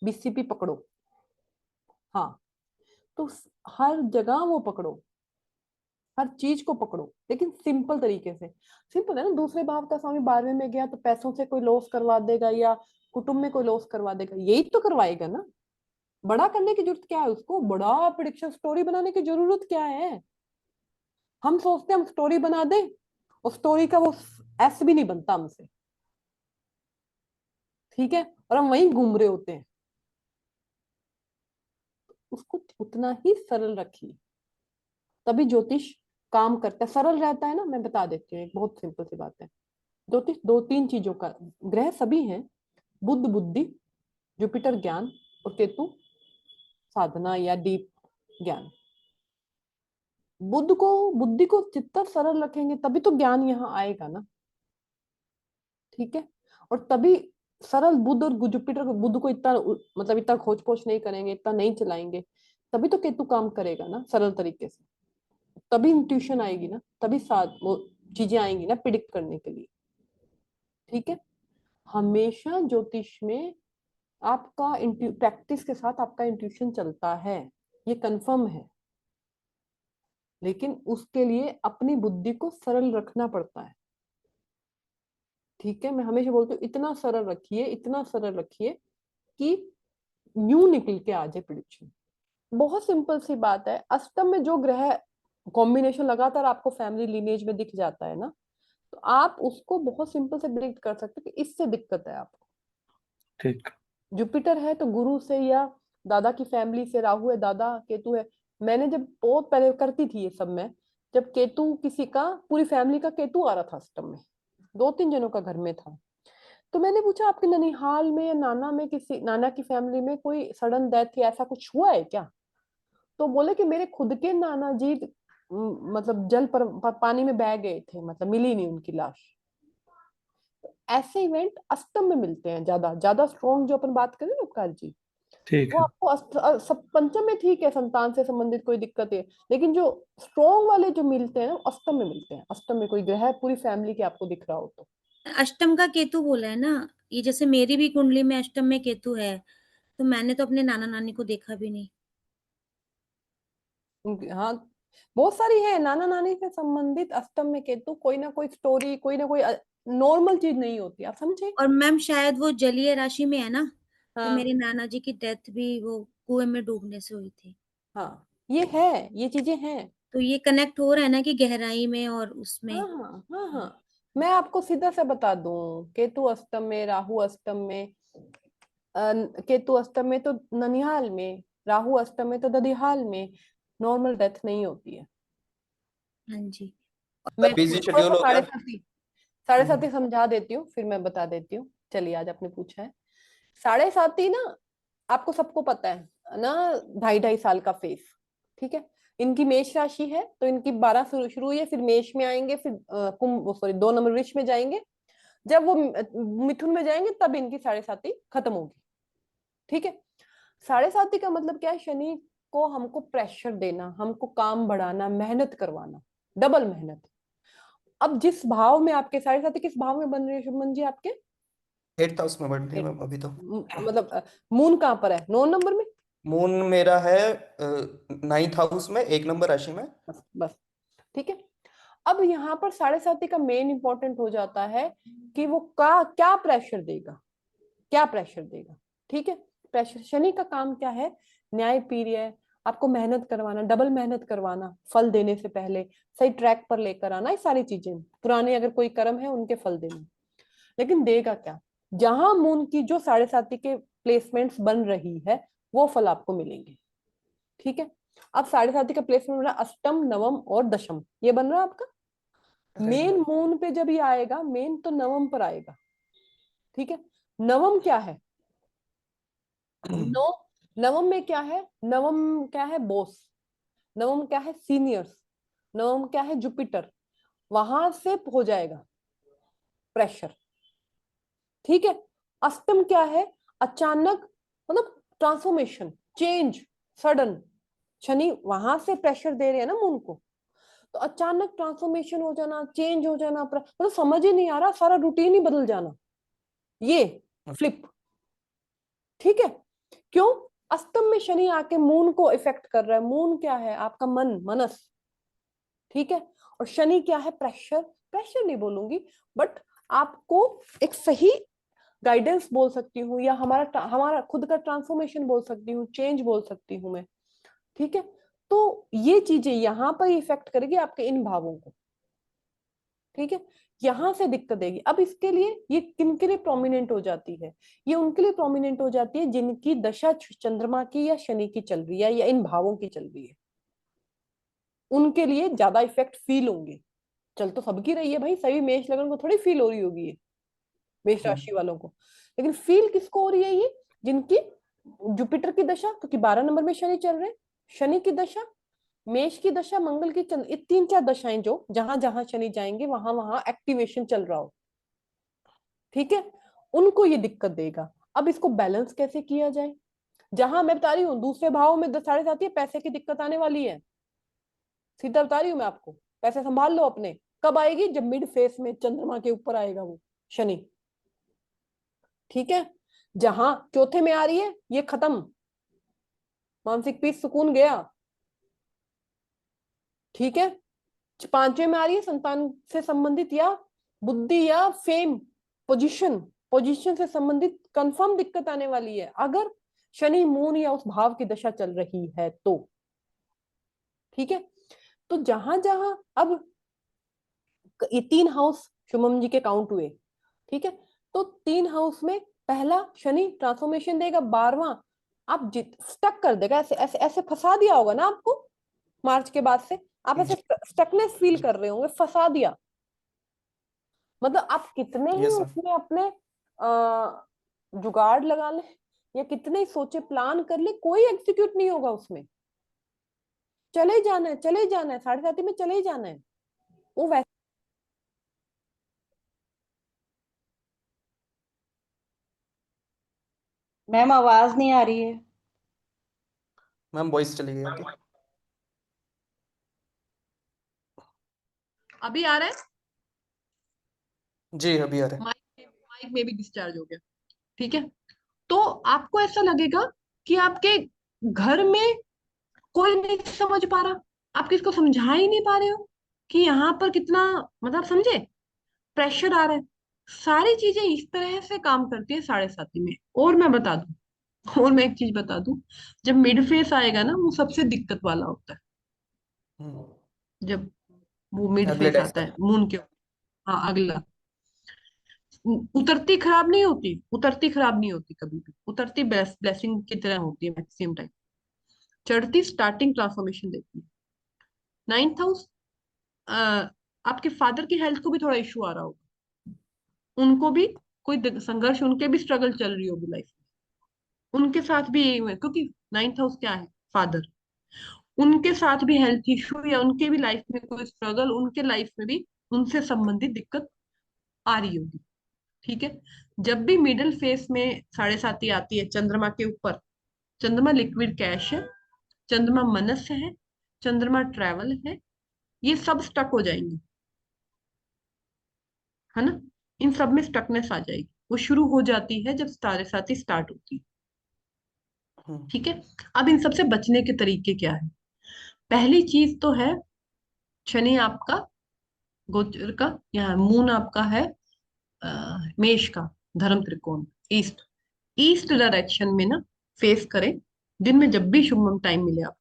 BCP पकड़ो, हाँ, तो हर जगह वो पकड़ो, हर चीज को पकड़ो, लेकिन सिंपल तरीके से। सिंपल है ना, दूसरे भाव का स्वामी 12वें में गया तो पैसों से कोई लॉस करवा देगा या कुटुंब में कोई लॉस करवा देगा, यही तो करवाएगा ना। बड़ा करने की जरूरत क्या है उसको, बड़ा प्रिडिक्शन स्टोरी बनाने की जरूरत क्या है? हम सोचते हैं हम स्टोरी बना दें, और स्टोरी का वो एस भी नहीं बनता हमसे, ठीक है? और हम वहीं घूम रहे होते हैं। उसको उतना ही सरल रखिए, तभी ज्योतिष काम करता है, सरल रहता है ना। मैं बता देती हूँ, एक बहुत सिंपल सी बात है। ज्योतिष 2-3 चीजों का, ग्रह सभी हैं, बुध बुद्धि, जुपिटर ज्ञान, और केतु साधना या डीप ज्ञान। बुद्धि को जितना सरल रखेंगे तभी तो ज्ञान यहाँ आएगा ना, ठीक है? और तभी सरल बुध और जुपिटर को, बुध को इतना मतलब इतना खोज पोछ नहीं करेंगे, इतना नहीं चलाएंगे, तभी तो केतु काम करेगा ना सरल तरीके से, तभी इंट्यूशन आएगी ना, तभी साथ वो चीजें आएंगी ना प्रिडिक्ट करने के लिए। ठीक है, हमेशा ज्योतिष में आपका प्रैक्टिस के साथ आपका इंट्यूशन चलता है, ये कंफर्म है, लेकिन उसके लिए अपनी बुद्धि को सरल रखना पड़ता है। ठीक है, मैं हमेशा बोलती हूँ इतना सरल रखिए, इतना सरल रखिए कि न्यू निकल के आ जाए प्रिडिक्शन। बहुत सिंपल सी बात है, अष्टम में जो ग्रह कॉम्बिनेशन लगातार आपको फैमिली लीनेज में दिख जाता है ना, तो आप उसको बहुत सिंपल से प्रिडिक्ट कर सकते हैं कि इससे दिक्कत है आपको। ठीक। जुपिटर है तो गुरु से या दादा की फैमिली से, राहु है दादा, केतु है। मैंने जब बहुत पहले करती थी ये सब, मैं जब केतु किसी का, पूरी फैमिली का केतु आ रहा था अष्टम में, 2-3 जनों का घर में था, तो मैंने पूछा आपके ननिहाल में या नाना में, किसी नाना की फैमिली में कोई सडन डेथ या ऐसा कुछ हुआ है क्या? तो बोले कि मेरे खुद के नाना जी मतलब जल पर पानी में बह गए थे, मतलब मिली नहीं उनकी लाश। ऐसे इवेंट अष्टम में मिलते हैं ज्यादा, ज्यादा स्ट्रॉन्ग जो अपन बात करें ना उपकार जी, ठीक वो है। आपको सब पंचम में ठीक है, संतान से संबंधित कोई दिक्कत है, लेकिन जो स्ट्रॉन्ग वाले जो मिलते हैं ना अष्टम में मिलते हैं। अष्टम में कोई ग्रह पूरी फैमिली के आपको दिख रहा हो तो। अष्टम का केतु बोला है ना, ये जैसे मेरी भी कुंडली में अष्टम में केतु है, तो मैंने तो अपने नाना नानी को देखा भी नहीं। हाँ, बहुत सारी है नाना नानी से संबंधित अष्टम में केतु, कोई ना कोई स्टोरी, कोई ना कोई नॉर्मल चीज नहीं होती, आप समझे? और मैम शायद वो जलीय राशि में है ना, तो हाँ मेरे नाना जी की डेथ भी वो कुएं में डूबने से हुई थी। हाँ, ये है, ये चीजें हैं। तो ये कनेक्ट हो रहा है ना कि गहराई में और उसमें। हाँ हाँ हाँ हाँ, मैं आपको सीधा से बता दूं, केतु अष्टम में, राहु अष्टम में, केतु अष्टम में तो ननिहाल में, राहु अष्टम में तो ददिहाल में नॉर्मल डेथ नहीं होती है। हाँ जी। मैं बिजी थोड़ा शेड्यूल सा हो गया। साढ़े साथी समझा देती हूँ, फिर मैं बता देती हूँ। चलिए, आज आपने पूछा है साढ़े साथी ना, आपको सबको पता है ना, 2.5-2.5 साल का फेस। ठीक है, इनकी मेष राशि है तो इनकी 12 शुरू हुई है, फिर मेष में आएंगे, फिर कुंभ, सॉरी 2 नंबर वृष में जाएंगे, जब वो मिथुन में जाएंगे तब इनकी साढ़े साथी खत्म होगी। ठीक है, साढ़े साथी का मतलब क्या है? शनि को हमको प्रेशर देना, हमको काम बढ़ाना, मेहनत करवाना, डबल मेहनत। अब जिस भाव में आपके साढ़े साथी, किस भाव में बन रही है शुभमन जी आपके? 8th हाउस में बढ़ रही है मैम अभी तो। मतलब मून कहाँ पर है? 9 नंबर में। मून मेरा है 9th हाउस में, 1 नंबर राशि में। बस बस, ठीक है। अब यहाँ पर साढ़े साथी का मेन इंपॉर्टेंट हो जाता है कि वो क्या प्रेशर देगा, क्या प्रेशर देगा। ठीक है, प्रेशर, शनि का काम क्या है? न्याय प्रिय, आपको मेहनत करवाना, डबल मेहनत करवाना, फल देने से पहले सही ट्रैक पर लेकर आना, ये सारी चीजें, पुराने अगर कोई कर्म है उनके फल देना। लेकिन देगा क्या? जहां मून की जो साढ़े साथी के प्लेसमेंट्स बन रही है वो फल आपको मिलेंगे। ठीक है, अब साढ़े साथी का प्लेसमेंट बन रहा है अष्टम, नवम और दशम, ये बन रहा है आपका। मेन मून पे जब ये आएगा, मेन तो नवम पर आएगा। ठीक है, नवम क्या है? नवम में क्या है? नवम क्या है? बॉस। नवम क्या है? सीनियर्स। नवम क्या है? जुपिटर। वहां से हो जाएगा प्रेशर। ठीक है, अष्टम क्या है? अचानक, मतलब ट्रांसफॉर्मेशन, चेंज, सडन। शनि वहां से प्रेशर दे रहे हैं ना मून को, तो अचानक ट्रांसफॉर्मेशन हो जाना, चेंज हो जाना, मतलब समझ ही नहीं आ रहा, सारा रूटीन ही बदल जाना, ये फ्लिप। ठीक है, क्यों? अष्टम में शनि आके मून को इफेक्ट कर रहा है। मून क्या है? आपका मन, मनस। ठीक है, और शनि क्या है? प्रेशर। प्रेशर नहीं बोलूंगी, बट आपको एक सही गाइडेंस बोल सकती हूँ, या हमारा खुद का ट्रांसफॉर्मेशन बोल सकती हूँ, चेंज बोल सकती हूँ मैं। ठीक है, तो ये चीजें यहां पर इफेक्ट करेगी आपके इन भावों को। ठीक है, यहां से दिक्कत देगी। अब इसके लिए ये किनके लिए प्रोमिनेंट हो जाती है? ये उनके लिए प्रोमिनेंट हो जाती है जिनकी दशा चंद्रमा की या शनि की चल रही है, या इन भावों की चल रही है। उनके लिए ज्यादा इफेक्ट फील होंगे। चल तो सबकी रही है भाई, सभी मेष लगन को थोड़ी फील हो रही होगी ये, मेष राशि वालों को। लेकिन फील किसको हो रही है? ये जिनकी जुपिटर की दशा, क्योंकि 12 नंबर में शनि चल रहे, शनि की दशा, मेष की दशा, मंगल की चंद्र, ये 3-4 दशाएं जो जहां जहां शनि जाएंगे वहां वहां एक्टिवेशन चल रहा हो। ठीक है, उनको ये दिक्कत देगा। अब इसको बैलेंस कैसे किया जाए? जहां मैं बता रही हूँ दूसरे भाव में 10 साढ़े 7 पैसे की दिक्कत आने वाली है, सीधा बता रही हूँ मैं आपको, पैसे संभाल लो अपने। कब आएगी? जब मिड फेस में चंद्रमा के ऊपर आएगा वो शनि। ठीक है, जहां चौथे में आ रही है ये खत्म, मानसिक पीस सुकून गया। ठीक है, पांचवें में आ रही है संतान से संबंधित या बुद्धि या फेम, पोजीशन, पोजीशन से संबंधित कंफर्म दिक्कत आने वाली है अगर शनि मून या उस भाव की दशा चल रही है तो। ठीक है, तो जहां जहां अब ये 3 हाउस शुभम जी के काउंट हुए। ठीक है, तो 3 हाउस में पहला शनि ट्रांसफॉर्मेशन देगा, 12वां आप जित स्टक कर देगा, ऐसे ऐसे ऐसे फंसा दिया होगा ना आपको मार्च के बाद से, आप ऐसे स्टकनेस फील कर रहे होंगे, फंसा दिया। मतलब आप कितने ही यस मैम। उसमें अपने जुगाड़ लगा ले या कितने ही सोचे प्लान कर ले, कोई एग्जीक्यूट नहीं होगा उसमें। चले ही जाना है, चले ही जाना है, 7:30 में चले ही जाना है वो वैसे। मैम आवाज नहीं आ रही है। मैम वॉइस चली गई आपकी। अभी आ रहा है? जी अभी आ रहा है। माइक में भी डिस्चार्ज हो गया। ठीक है, तो आपको ऐसा लगेगा कि आपके घर में कोई नहीं समझ पा रहा, आप किसको समझा ही नहीं पा रहे हो कि यहाँ पर कितना, मतलब समझे, प्रेशर आ रहा है। सारी चीजें इस तरह से काम करती है 7:30 में। और मैं बता दूं, और मैं एक चीज बता दूं, जब मिड फेस आएगा ना वो सबसे दिक्कत वाला होता है। हम्म, जब वो मिड अगले फेस डेज आता का। है मून के ऊपर, हाँ अगला, उतरती खराब नहीं होती, उतरती खराब नहीं होती कभी भी, उतरती ब्लेसिंग की तरह होती है मैक्सिमम टाइम। चढ़ती स्टार्टिंग ट्रांसफॉर्मेशन देती है। 9th हाउस, आपके फादर की हेल्थ को भी थोड़ा इशू आ रहा होगा, उनको भी कोई संघर्ष, उनके भी स्ट्रगल चल रही होगी लाइफ में, उनके साथ भी यही हुआ है, क्योंकि 9th हाउस क्या है? फादर। उनके साथ भी हेल्थ इशू या उनके भी लाइफ में कोई स्ट्रगल, उनके लाइफ में भी उनसे संबंधित दिक्कत आ रही होगी। ठीक है, जब भी मिडिल फेस में 7:30 आती है चंद्रमा के ऊपर, चंद्रमा लिक्विड कैश है, चंद्रमा मनस्य है, चंद्रमा ट्रैवल है, ये सब स्टक हो जाएंगे, है ना। इन सब में स्टकनेस आ जाएगी, वो शुरू हो जाती है जब 7:30 स्टार्ट होती है। हम्म, ठीक है, अब इन सब से बचने के तरीके क्या है? पहली चीज तो है, शनि आपका गोचर का, यहाँ मून आपका है मेष का, धर्म त्रिकोण, ईस्ट, ईस्ट डायरेक्शन में ना फेस करें। दिन में जब भी शुभ टाइम मिले आप,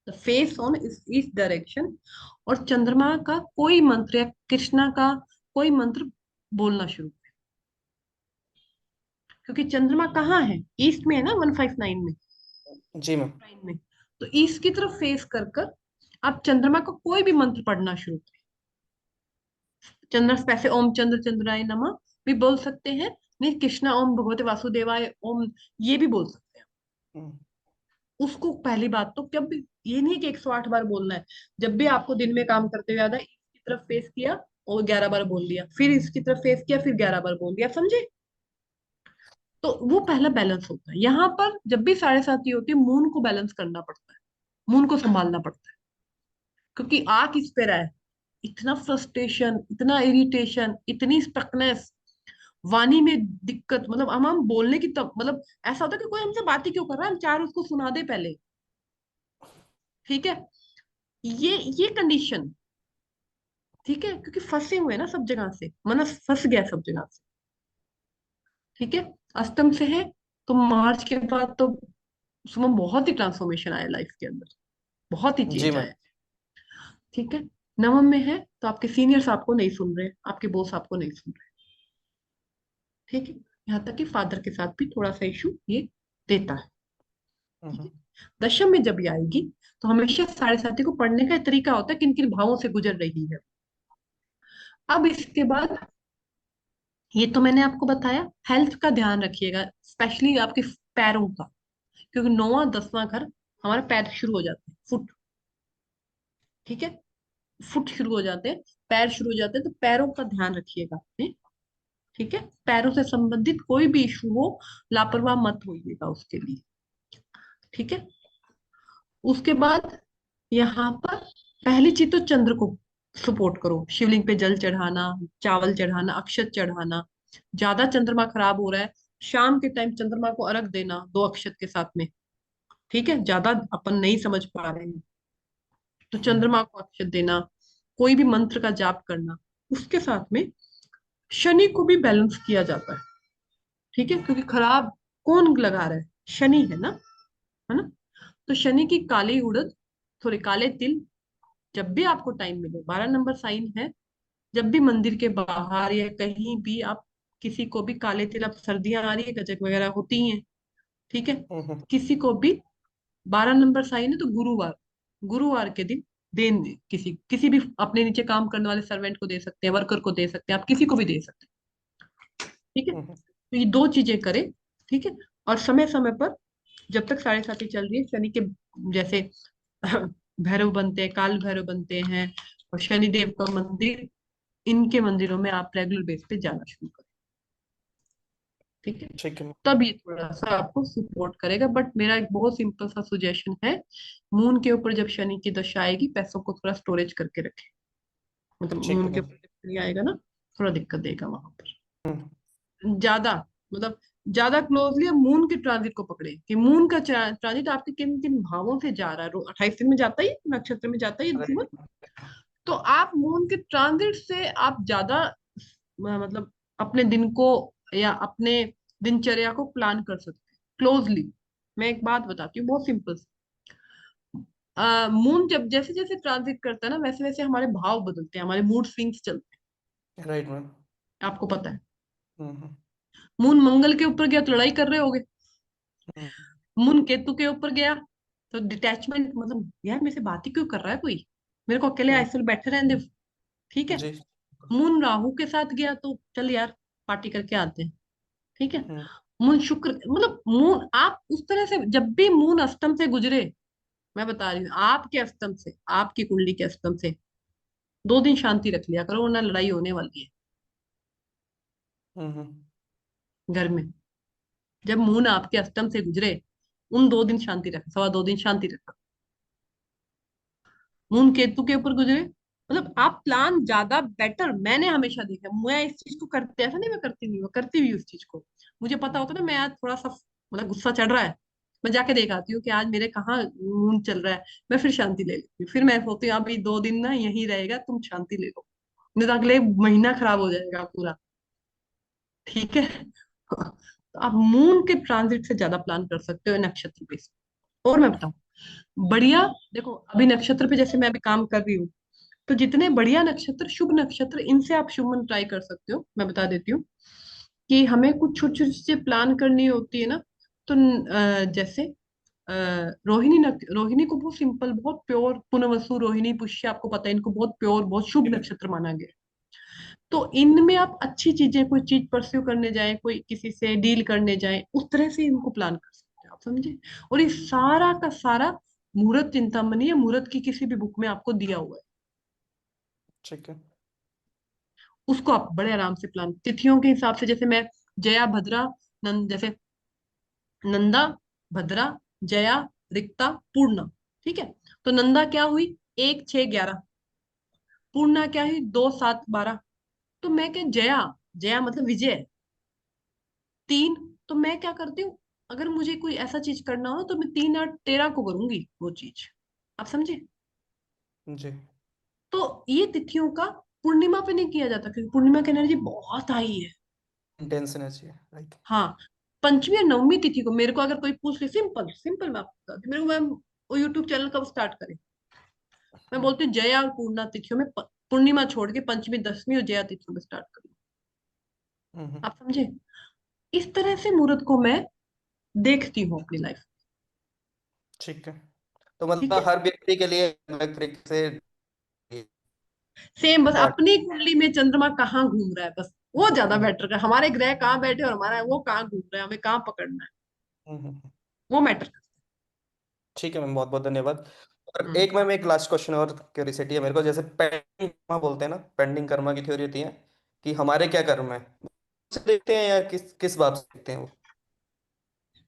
फेस ऑन इस ईस्ट डायरेक्शन, और चंद्रमा का कोई मंत्र या कृष्णा का कोई मंत्र बोलना शुरू करें। क्योंकि चंद्रमा कहाँ है? ईस्ट में है ना, 159 में, जी मैम। प्राइम में। तो ईस्ट की तरफ फेस कर कर आप चंद्रमा का कोई भी मंत्र पढ़ना शुरू करें। चंद्र पैसे ओम चंद्र चंद्राय नमः भी बोल सकते हैं, नहीं कृष्णा ओम भगवते वासुदेवाय ओम, ये भी बोल सकते हैं। हम्म, उसको पहली बात तो कब भी ये नहीं कि 108 बार बोलना है। जब भी आपको दिन में काम करते हुए याद है, इसकी तरफ फेस किया और 11 बार बोल लिया, फिर इसकी तरफ फेस किया फिर 11 बार बोल दिया, समझे। तो वो पहला बैलेंस होता है। यहाँ पर जब भी 7:30 होती है, मून को बैलेंस करना पड़ता है, मून को संभालना पड़ता है, क्योंकि आ किस पे रहा है? इतना फ्रस्ट्रेशन, इतना इरिटेशन, इतनी स्टकनेस, वाणी में दिक्कत, मतलब हम बोलने की तब, मतलब ऐसा होता है कि कोई हमसे बात ही क्यों कर रहा है, हम चार उसको सुना दे पहले। ठीक है, ये कंडीशन, ठीक है, क्योंकि फंसे हुए हैं ना सब जगह से, मन फंस गया सब जगह से। ठीक है, अष्टम से है, तो मार्च के बाद तो उसमें बहुत ही ट्रांसफॉर्मेशन आया लाइफ के अंदर, बहुत ही जी चेंज मैम। आया। ठीक है, नवम में है तो आपके सीनियर्स आपको नहीं सुन रहे, आपके बॉस आपको नहीं सुन रहे। ठीक है, यहाँ तक कि फादर के साथ भी थोड़ा सा इशू ये देता है। ठीक है, हम्म, दशम में जब ये आएगी तो हमेशा 7:30 को पढ़ने का एक तरीका होता है किन किन भावों से गुजर रही है। अब इसके बाद, ये तो मैंने आपको बताया, हेल्थ का ध्यान रखिएगा, स्पेशली आपके पैरों का, क्योंकि 9वां 10वां घर हमारे पैर शुरू हो जाते हैं, फुट। ठीक है, फुट शुरू हो जाते हैं, पैर शुरू हो जाते हैं, तो पैरों का ध्यान रखिएगा अपने। ठीक है, पैरों से संबंधित कोई भी इशू हो, लापरवाह मत होइएगा उसके लिए। ठीक है, उसके बाद यहाँ पर पहली चीज तो चंद्र को सपोर्ट करो, शिवलिंग पे जल चढ़ाना, चावल चढ़ाना, अक्षत चढ़ाना। ज्यादा चंद्रमा खराब हो रहा है, शाम के टाइम चंद्रमा को अर्घ देना 2 अक्षत के साथ में। ठीक है, ज्यादा अपन नहीं समझ पा रहे हैं तो चंद्रमा को अक्षत देना, कोई भी मंत्र का जाप करना। उसके साथ में शनि को भी बैलेंस किया जाता है। ठीक है, क्योंकि खराब कौन लगा रहा है, शनि है ना। तो शनि की काली उड़द, सॉरी काले तिल, जब भी आपको टाइम मिले, 12 नंबर साइन है, जब भी मंदिर के बाहर या कहीं भी आप किसी को भी काले तिल, अब सर्दियां आ रही है, गजक वगैरह होती हैं, ठीक है, किसी को भी 12 नंबर साइन है तो गुरुवार, गुरुवार के दिन देन किसी किसी भी अपने नीचे काम करने वाले सर्वेंट को दे सकते हैं, वर्कर को दे सकते हैं, आप किसी को भी दे सकते हैं। ठीक है, तो ये 2 चीजें करें। ठीक है, और समय समय पर जब तक 7.5 चल रही है, शनि के जैसे भैरव बनते हैं, काल भैरव बनते हैं, और शनिदेव का मंदिर, इनके मंदिरों में आप रेगुलर बेस पे जाना शुरू करें। ठीक है, ठीक है। तब ये थोड़ा सा आपको सपोर्ट करेगा। बट मेरा एक बहुत सिंपल सा सुजेशन है, मून के ऊपर जब शनि की दशा आएगी, पैसों को थोड़ा स्टोरेज करके रखें। मतलब ठीक मून है के मैम। ऊपर जब शनि आएगा ना, थोड़ा दिक्कत देगा वहां पर। ज्यादा मतलब ज्यादा क्लोजली मून के ट्रांजिट को पकड़े कि मून का ट्रांजिट आपके किन किन भावों से जा रहा है। 28 दिन में जाता ही, नक्षत्र में जाता ही ऋतुमत। तो आप मून के ट्रांजिट से आप ज्यादा मतलब अपने दिन को या अपने दिनचर्या को प्लान कर सकते हैं क्लोजली। मैं एक बात बताती हूँ बहुत सिंपल। मून जब जैसे जैसे ट्रांजिट करता है ना, वैसे वैसे हमारे भाव बदलते हैं, हमारे मूड स्विंग्स चलते राइट मैम। हैं, आपको पता है। हम्म मून मंगल के ऊपर गया तो लड़ाई कर रहे होगे, हम्म, मून केतु के ऊपर गया तो डिटैचमेंट, मतलब यार मेरे से बात ही क्यों कर रहा है कोई, मेरे को अकेले हम्म, आइसोलेट बैठे रहने दे। ठीक है, जी। मून राहु के साथ गया तो चल यार पार्टी करके आते हैं। ठीक है, हम्म मून शुक्र, मतलब मून आप उस तरह से जब भी मून अष्टम से गुजरे, मैं बता रही हूँ आपके अष्टम से, आपकी कुंडली के अष्टम से 2 दिन शांति रख लिया करो, वरना लड़ाई होने वाली है हम्म घर में। जब मून आपके अष्टम से गुजरे, उन 2 दिन शांति रख, 2.25 दिन शांति रखो। मून केतु के ऊपर गुजरे, मतलब आप प्लान ज्यादा बेटर, मैंने हमेशा देखा। मैं इस चीज को करते, ऐसा नहीं मैं करती नहीं, मैं करती हुई उस चीज को। मुझे पता होता है ना मैं आज थोड़ा सा मतलब गुस्सा चढ़ रहा है, मैं जाके देख आती हूँ कि आज मेरे कहाँ मून चल रहा है, मैं फिर शांति ले लेती हूँ। फिर मैं सोचती हूँ अभी 2 दिन ना यही रहेगा, तुम शांति ले लो, नहीं तो अगले महीना खराब हो जाएगा पूरा। ठीक है, तो आप मून के ट्रांजिट से ज्यादा प्लान कर सकते हो नक्षत्र पे। और मैं बताऊं बढ़िया, देखो अभी नक्षत्र पे जैसे मैं अभी काम कर रही हूँ, तो जितने बढ़िया नक्षत्र, शुभ नक्षत्र, इनसे आप शुभ मंत्र ट्राई कर सकते हो। मैं बता देती हूँ कि हमें कुछ छोटी छोटी चीजें प्लान करनी होती है ना, तो जैसे रोहिणी को बहुत सिंपल, बहुत प्योर, पुनर्वसु, रोहिणी, पुष्य, आपको पता है इनको बहुत प्योर, बहुत शुभ नक्षत्र माना गया है। तो इनमें आप अच्छी चीजें, कोई चीज परस्यू करने जाए, कोई किसी से डील करने जाए, उस तरह से इनको प्लान कर सकते हैं आप, समझे। और ये सारा का सारा मुहूर्त चिंतामणि या मुहूर्त की किसी भी बुक में आपको दिया हुआ है, ठीक है। उसको आप बड़े आराम से प्लान, तिथियों के हिसाब से, जैसे मैं जया भद्रा नंद, जैसे नंदा, भद्रा, जया, रिक्ता, पूर्णा। ठीक है, तो नंदा क्या हुई, 1, 6, 11। पूर्णा क्या हुई, 2, 7, 12। तो मैं क्या, जया, जया मतलब विजय, 3। तो मैं क्या करती हूँ, अगर मुझे कोई ऐसा चीज करना हो तो मैं 3, 8, 13 को करूंगी वो चीज, आप समझे। जी। तो ये तिथियों का पूर्णिमा पे नहीं किया जाता, क्योंकि पूर्णिमा की एनर्जी बहुत हाई है। इंटेंस एनर्जी है, राइट। हाँ, पंचमी या नवमी तिथि को मेरे को अगर कोई पूछ ले, सिंपल सिंपल मैं आपको बताती हूँ, मेरे को मैम वो यूट्यूब चैनल कब स्टार्ट करें, मैं बोलती हूँ जया और पूर्णा तिथियों में, पूर्णिमा छोड़ के पंचमी, दशमी और जया तिथियों में स्टार्ट करूँ, हम्म आप समझे। इस तरह से मुहूर्त को मैं देखती हूँ अपनी लाइफ। ठीक है। तो ठीक मतलब है, हर व्यक्ति के लिए अलग तरीके से सेम, बस थॉट। अपनी कुंडली में चंद्रमा कहाँ घूम रहा है, बस वो ज्यादा बेटर है। हमारे ग्रह कहाँ बैठे और हमारा वो कहाँ घूम रहा है, हमें कहाँ पकड़ना है, वो मैटर करता ठीक है मैम, बहुत बहुत धन्यवाद। है। और एक मैम, एक लास्ट क्वेश्चन और क्यूरियोसिटी है मेरे को, जैसे पेंडिंग कर्मा बोलते हैं ना, पेंडिंग कर्मा की थ्योरी होती है कि हमारे क्या कर्म है, देखते हैं या किस किस बात से देखते हैं वो?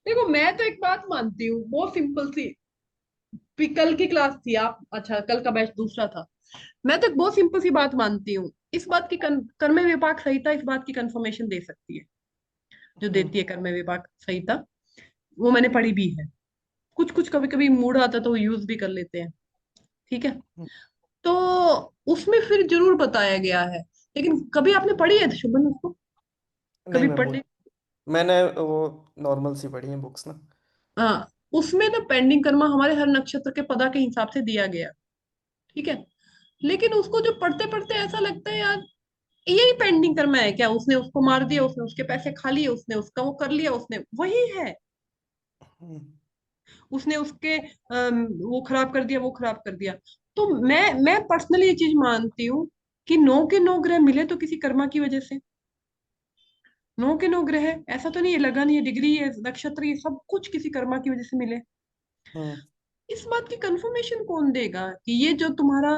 देखो मैं तो एक बात मानती हूँ, बहुत सिंपल सी। कल की क्लास थी आप, अच्छा कल का बैच दूसरा था। मैं तो एक बहुत सिंपल सी बात मानती हूँ, इस बात की कर्म विपाक संहिता इस बात की कंफर्मेशन दे सकती है, जो देती है कर्म विपाक संहिता, वो मैंने पढ़ी भी है। कुछ कुछ कभी कभी मूड आता तो यूज भी कर लेते हैं, ठीक है। तो उसमें फिर जरूर बताया गया है, लेकिन कभी आपने पढ़ी है शुभन उसको? नहीं कभी मैम, पढ़ वो ली? मैंने वो नॉर्मल सी पढ़ी है बुक्स ना। हाँ, उसमें ना पेंडिंग कर्मा हमारे हर नक्षत्र के पदा के हिसाब से दिया गया, ठीक है। लेकिन उसको जो पढ़ते पढ़ते ऐसा लगता है यार, यही पेंडिंग कर्मा है क्या? उसने उसको मार दिया, उसने उसके पैसे खा लिए, उसने उसका वो कर लिया, उसने वही है, हम्म, उसने उसके वो खराब कर दिया, वो खराब कर दिया। तो मैं पर्सनली ये चीज मानती हूँ कि 9 के 9 ग्रह मिले तो किसी कर्मा की वजह से। 9 के 9 ग्रह है, ऐसा तो नहीं है लगन, ये डिग्री, ये नक्षत्र, ये सब कुछ किसी कर्मा की वजह से मिले। हम्म, इस बात की कंफर्मेशन कौन देगा कि ये जो तुम्हारा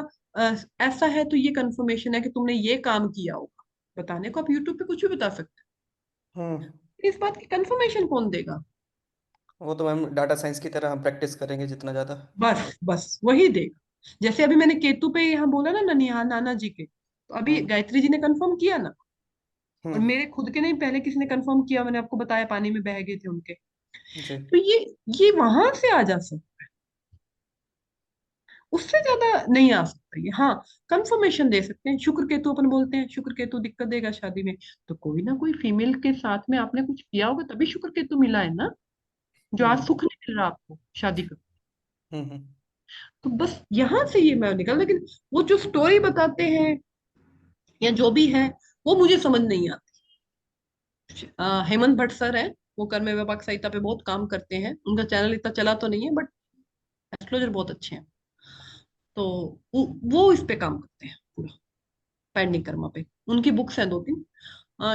ऐसा है, तो ये कंफर्मेशन है कि तुमने ये काम किया होगा? बताने को आप यूट्यूब पे कुछ भी बता सकते हम्म। हैं, इस बात की कंफर्मेशन कौन देगा? वो तो मैम डाटा साइंस की तरह हम प्रैक्टिस करेंगे जितना ज्यादा। बस बस वही देगा। जैसे अभी मैंने केतु पे यहाँ बोला ना, ननिहाल नाना जी के, तो अभी हम्म, गायत्री जी ने कंफर्म किया ना। और हम्म। मेरे खुद के नहीं, पहले किसी ने कंफर्म किया, मैंने आपको बताया, पानी में बह गए थे उनके। जी। तो ये वहां से आ जा सकता है, उससे ज्यादा नहीं आ सकता ये। हाँ, कंफर्मेशन दे सकते हैं। शुक्र केतु अपन बोलते हैं, शुक्र केतु दिक्कत देगा शादी में, तो कोई ना कोई फीमेल के साथ में आपने कुछ किया होगा, तभी शुक्र केतु मिला है ना, जो आज हम्म, सुख नहीं मिल रहा आपको शादी का। हम्म, तो बस यहाँ से ये मैं निकल, लेकिन वो जो स्टोरी बताते हैं या जो भी है, वो मुझे समझ नहीं आती। हेमंत भट्ट सर है, वो कर्म विभाग संहिता पे बहुत काम करते हैं, उनका चैनल इतना चला तो नहीं है, बट एस्ट्रोलॉजर बहुत अच्छे हैं। तो वो इस पे काम करते हैं पूरा, पेंडिंग कर्मा पे। उनकी बुक्स हैं 2 3।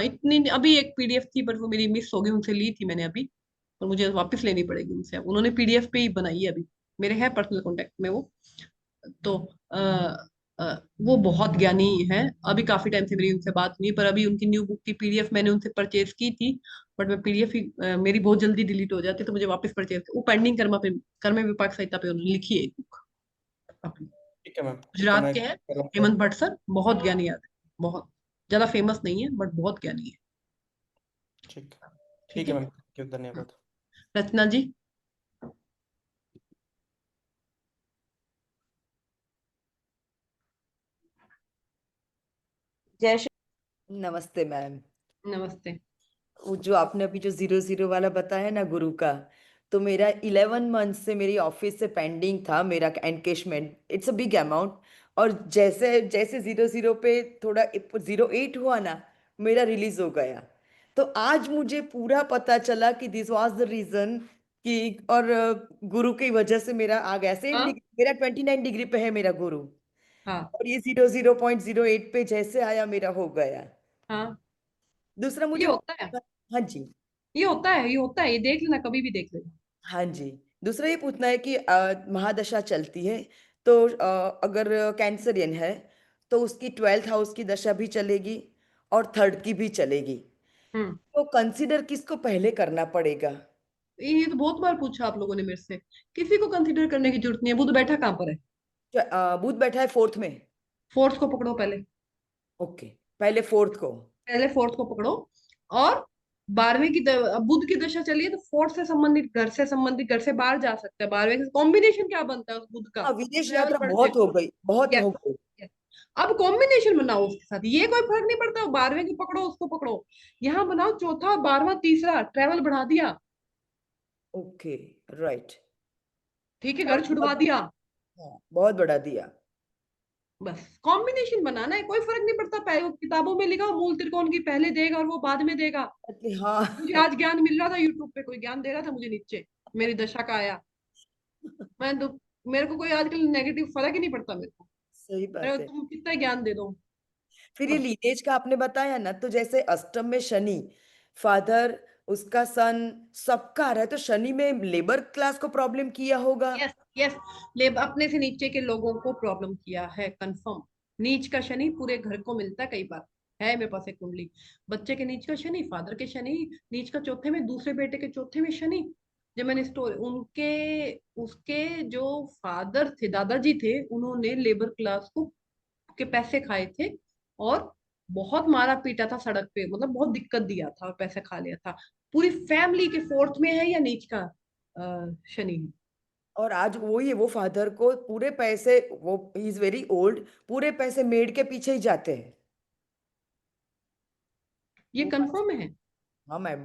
इतनी अभी एक पीडीएफ थी, बट वो मेरी मिस हो गई, उनसे ली थी मैंने अभी, और मुझे वापस लेनी पड़ेगी उनसे। उन्होंने पीडीएफ पे ही बनाई है अभी, मेरे है पर्सनल कांटेक्ट में वो। तो आ, वो बहुत ज्ञानी है। अभी काफी टाइम से मेरी उनसे बात नहीं, पर अभी उनकी न्यू बुक की पीडीएफ मैंने उनसे परचेज की थी, बट मैं पीडीएफ ही मेरी बहुत जल्दी डिलीट हो जाती है, तो मुझे वापस परचेज, वो पेंडिंग कर्मा पे, कर्म विपाक संहिता पे उन्होंने लिखी है एक बुक अपनी। ठीक है मैम, वो तो गुजरात मैं के हैं करूँगा। हेमंत भट्ट सर, बहुत ज्ञानी आदमी, बहुत ज्यादा फेमस नहीं है, बट बहुत ज्ञानी है। ठीक। ठीक ठीक है है। मैम, थैंक यू, धन्यवाद। रचना जी। जय श्री। नमस्ते मैम। नमस्ते। वो जो आपने अभी जो 00 वाला बताया ना गुरु का, तो मेरा 11 मंथ से मेरी ऑफिस से पेंडिंग था मेरा encashment, it's a big amount. और जैसे जैसे 00 पे थोड़ा 08 हुआ ना, मेरा रिलीज हो गया। तो आज मुझे पूरा पता चला कि दिस वाज द रीजन, कि और गुरु की वजह से मेरा आ गया सेम हाँ डिग्री, मेरा 29 डिग्री पे है मेरा गुरु। हाँ और ये 00.08 पे जैसे आया मेरा हो गया। हाँ, दूसरा ये मुझे होता है, हाँ जी, ये होता है, ये होता है, ये देख लेना, कभी भी देख लेना। हाँ जी। दूसरा ये पूछना है कि महादशा चलती है, तो अगर कैंसरियन है तो उसकी 12th हाउस की दशा भी चलेगी और थर्ड की भी चलेगी, हम्म। तो कंसीडर किसको पहले करना पड़ेगा? ये तो बहुत बार पूछा आप लोगों ने मेरे से, किसी को कंसीडर करने की जरूरत नहीं है। बुध बैठा कहाँ पर है? बुध बैठा है 4th में। फोर्थ को पकड़ो पहले, ओके, पहले 4th को। पहले फोर्थ को पकड़ो। और 12वें की अब बुध की दशा चलिए, तो फोर्थ से संबंधित, घर से संबंधित, घर से बाहर जा सकता है। 12वें का कॉम्बिनेशन क्या बनता है उस बुध का? हाँ, विदेश ट्रेवल यात्रा बढ़ बहुत हो जाएगा। गई, बहुत यस हो गई। यस। अब कॉम्बिनेशन बनाओ उसके साथ, ये कोई फर्क नहीं पड़ता 12वें की पकड़ो उसको पकड़ो। यहाँ बनाओ चौथा, 12वां, तीसरा, ट्रेवल बढ़ा दिया, ओके, राइट। ठीक है, घर छुड़वा दिया। हाँ, बहुत बढ़ा दिया। बस कॉम्बिनेशन बनाना है, कोई फर्क नहीं पड़ता। पहले किताबों में लिखा मूल त्रिकोण की पहले देगा और वो बाद में देगा। मुझे हाँ। आज ज्ञान मिल रहा था, यूट्यूब पे कोई ज्ञान दे रहा था मुझे नीचे, मेरी दशा का आया। मैं तो, मेरे को कोई आजकल नेगेटिव फर्क ही नहीं पड़ता मेरे को। सही बात है। तुम कितना ज्ञान दे दो। फिर ये बस। लीनेज का आपने बताया ना, तो जैसे अष्टम में शनि, फादर, उसका सन, सबका आ रहा है, तो शनि में लेबर क्लास को प्रॉब्लम किया होगा। यस यस, ले अपने से नीचे के लोगों को प्रॉब्लम किया है, कंफर्म। नीच का शनि पूरे घर को मिलता है कई बार। है मेरे पास एक कुंडली, बच्चे के नीच का शनि, फादर के शनि, नीच का चौथे में, दूसरे बेटे के चौथे में शनि। जब मैंने स्टोरी उनके, उसके जो फादर थे, दादाजी थे, उन्होंने लेबर क्लास को के पैसे खाए थे और बहुत मारा पीटा था सड़क पे, मतलब बहुत दिक्कत दिया था और पैसे खा लिया था। पूरी फैमिली के फोर्थ में है या नीच का शनि है। और आज वही है, वो फादर को पूरे पैसे, वो ही इज वेरी ओल्ड, पूरे पैसे मेड के पीछे ही जाते हैं। ये वो कंफर्म है। हाँ मैम।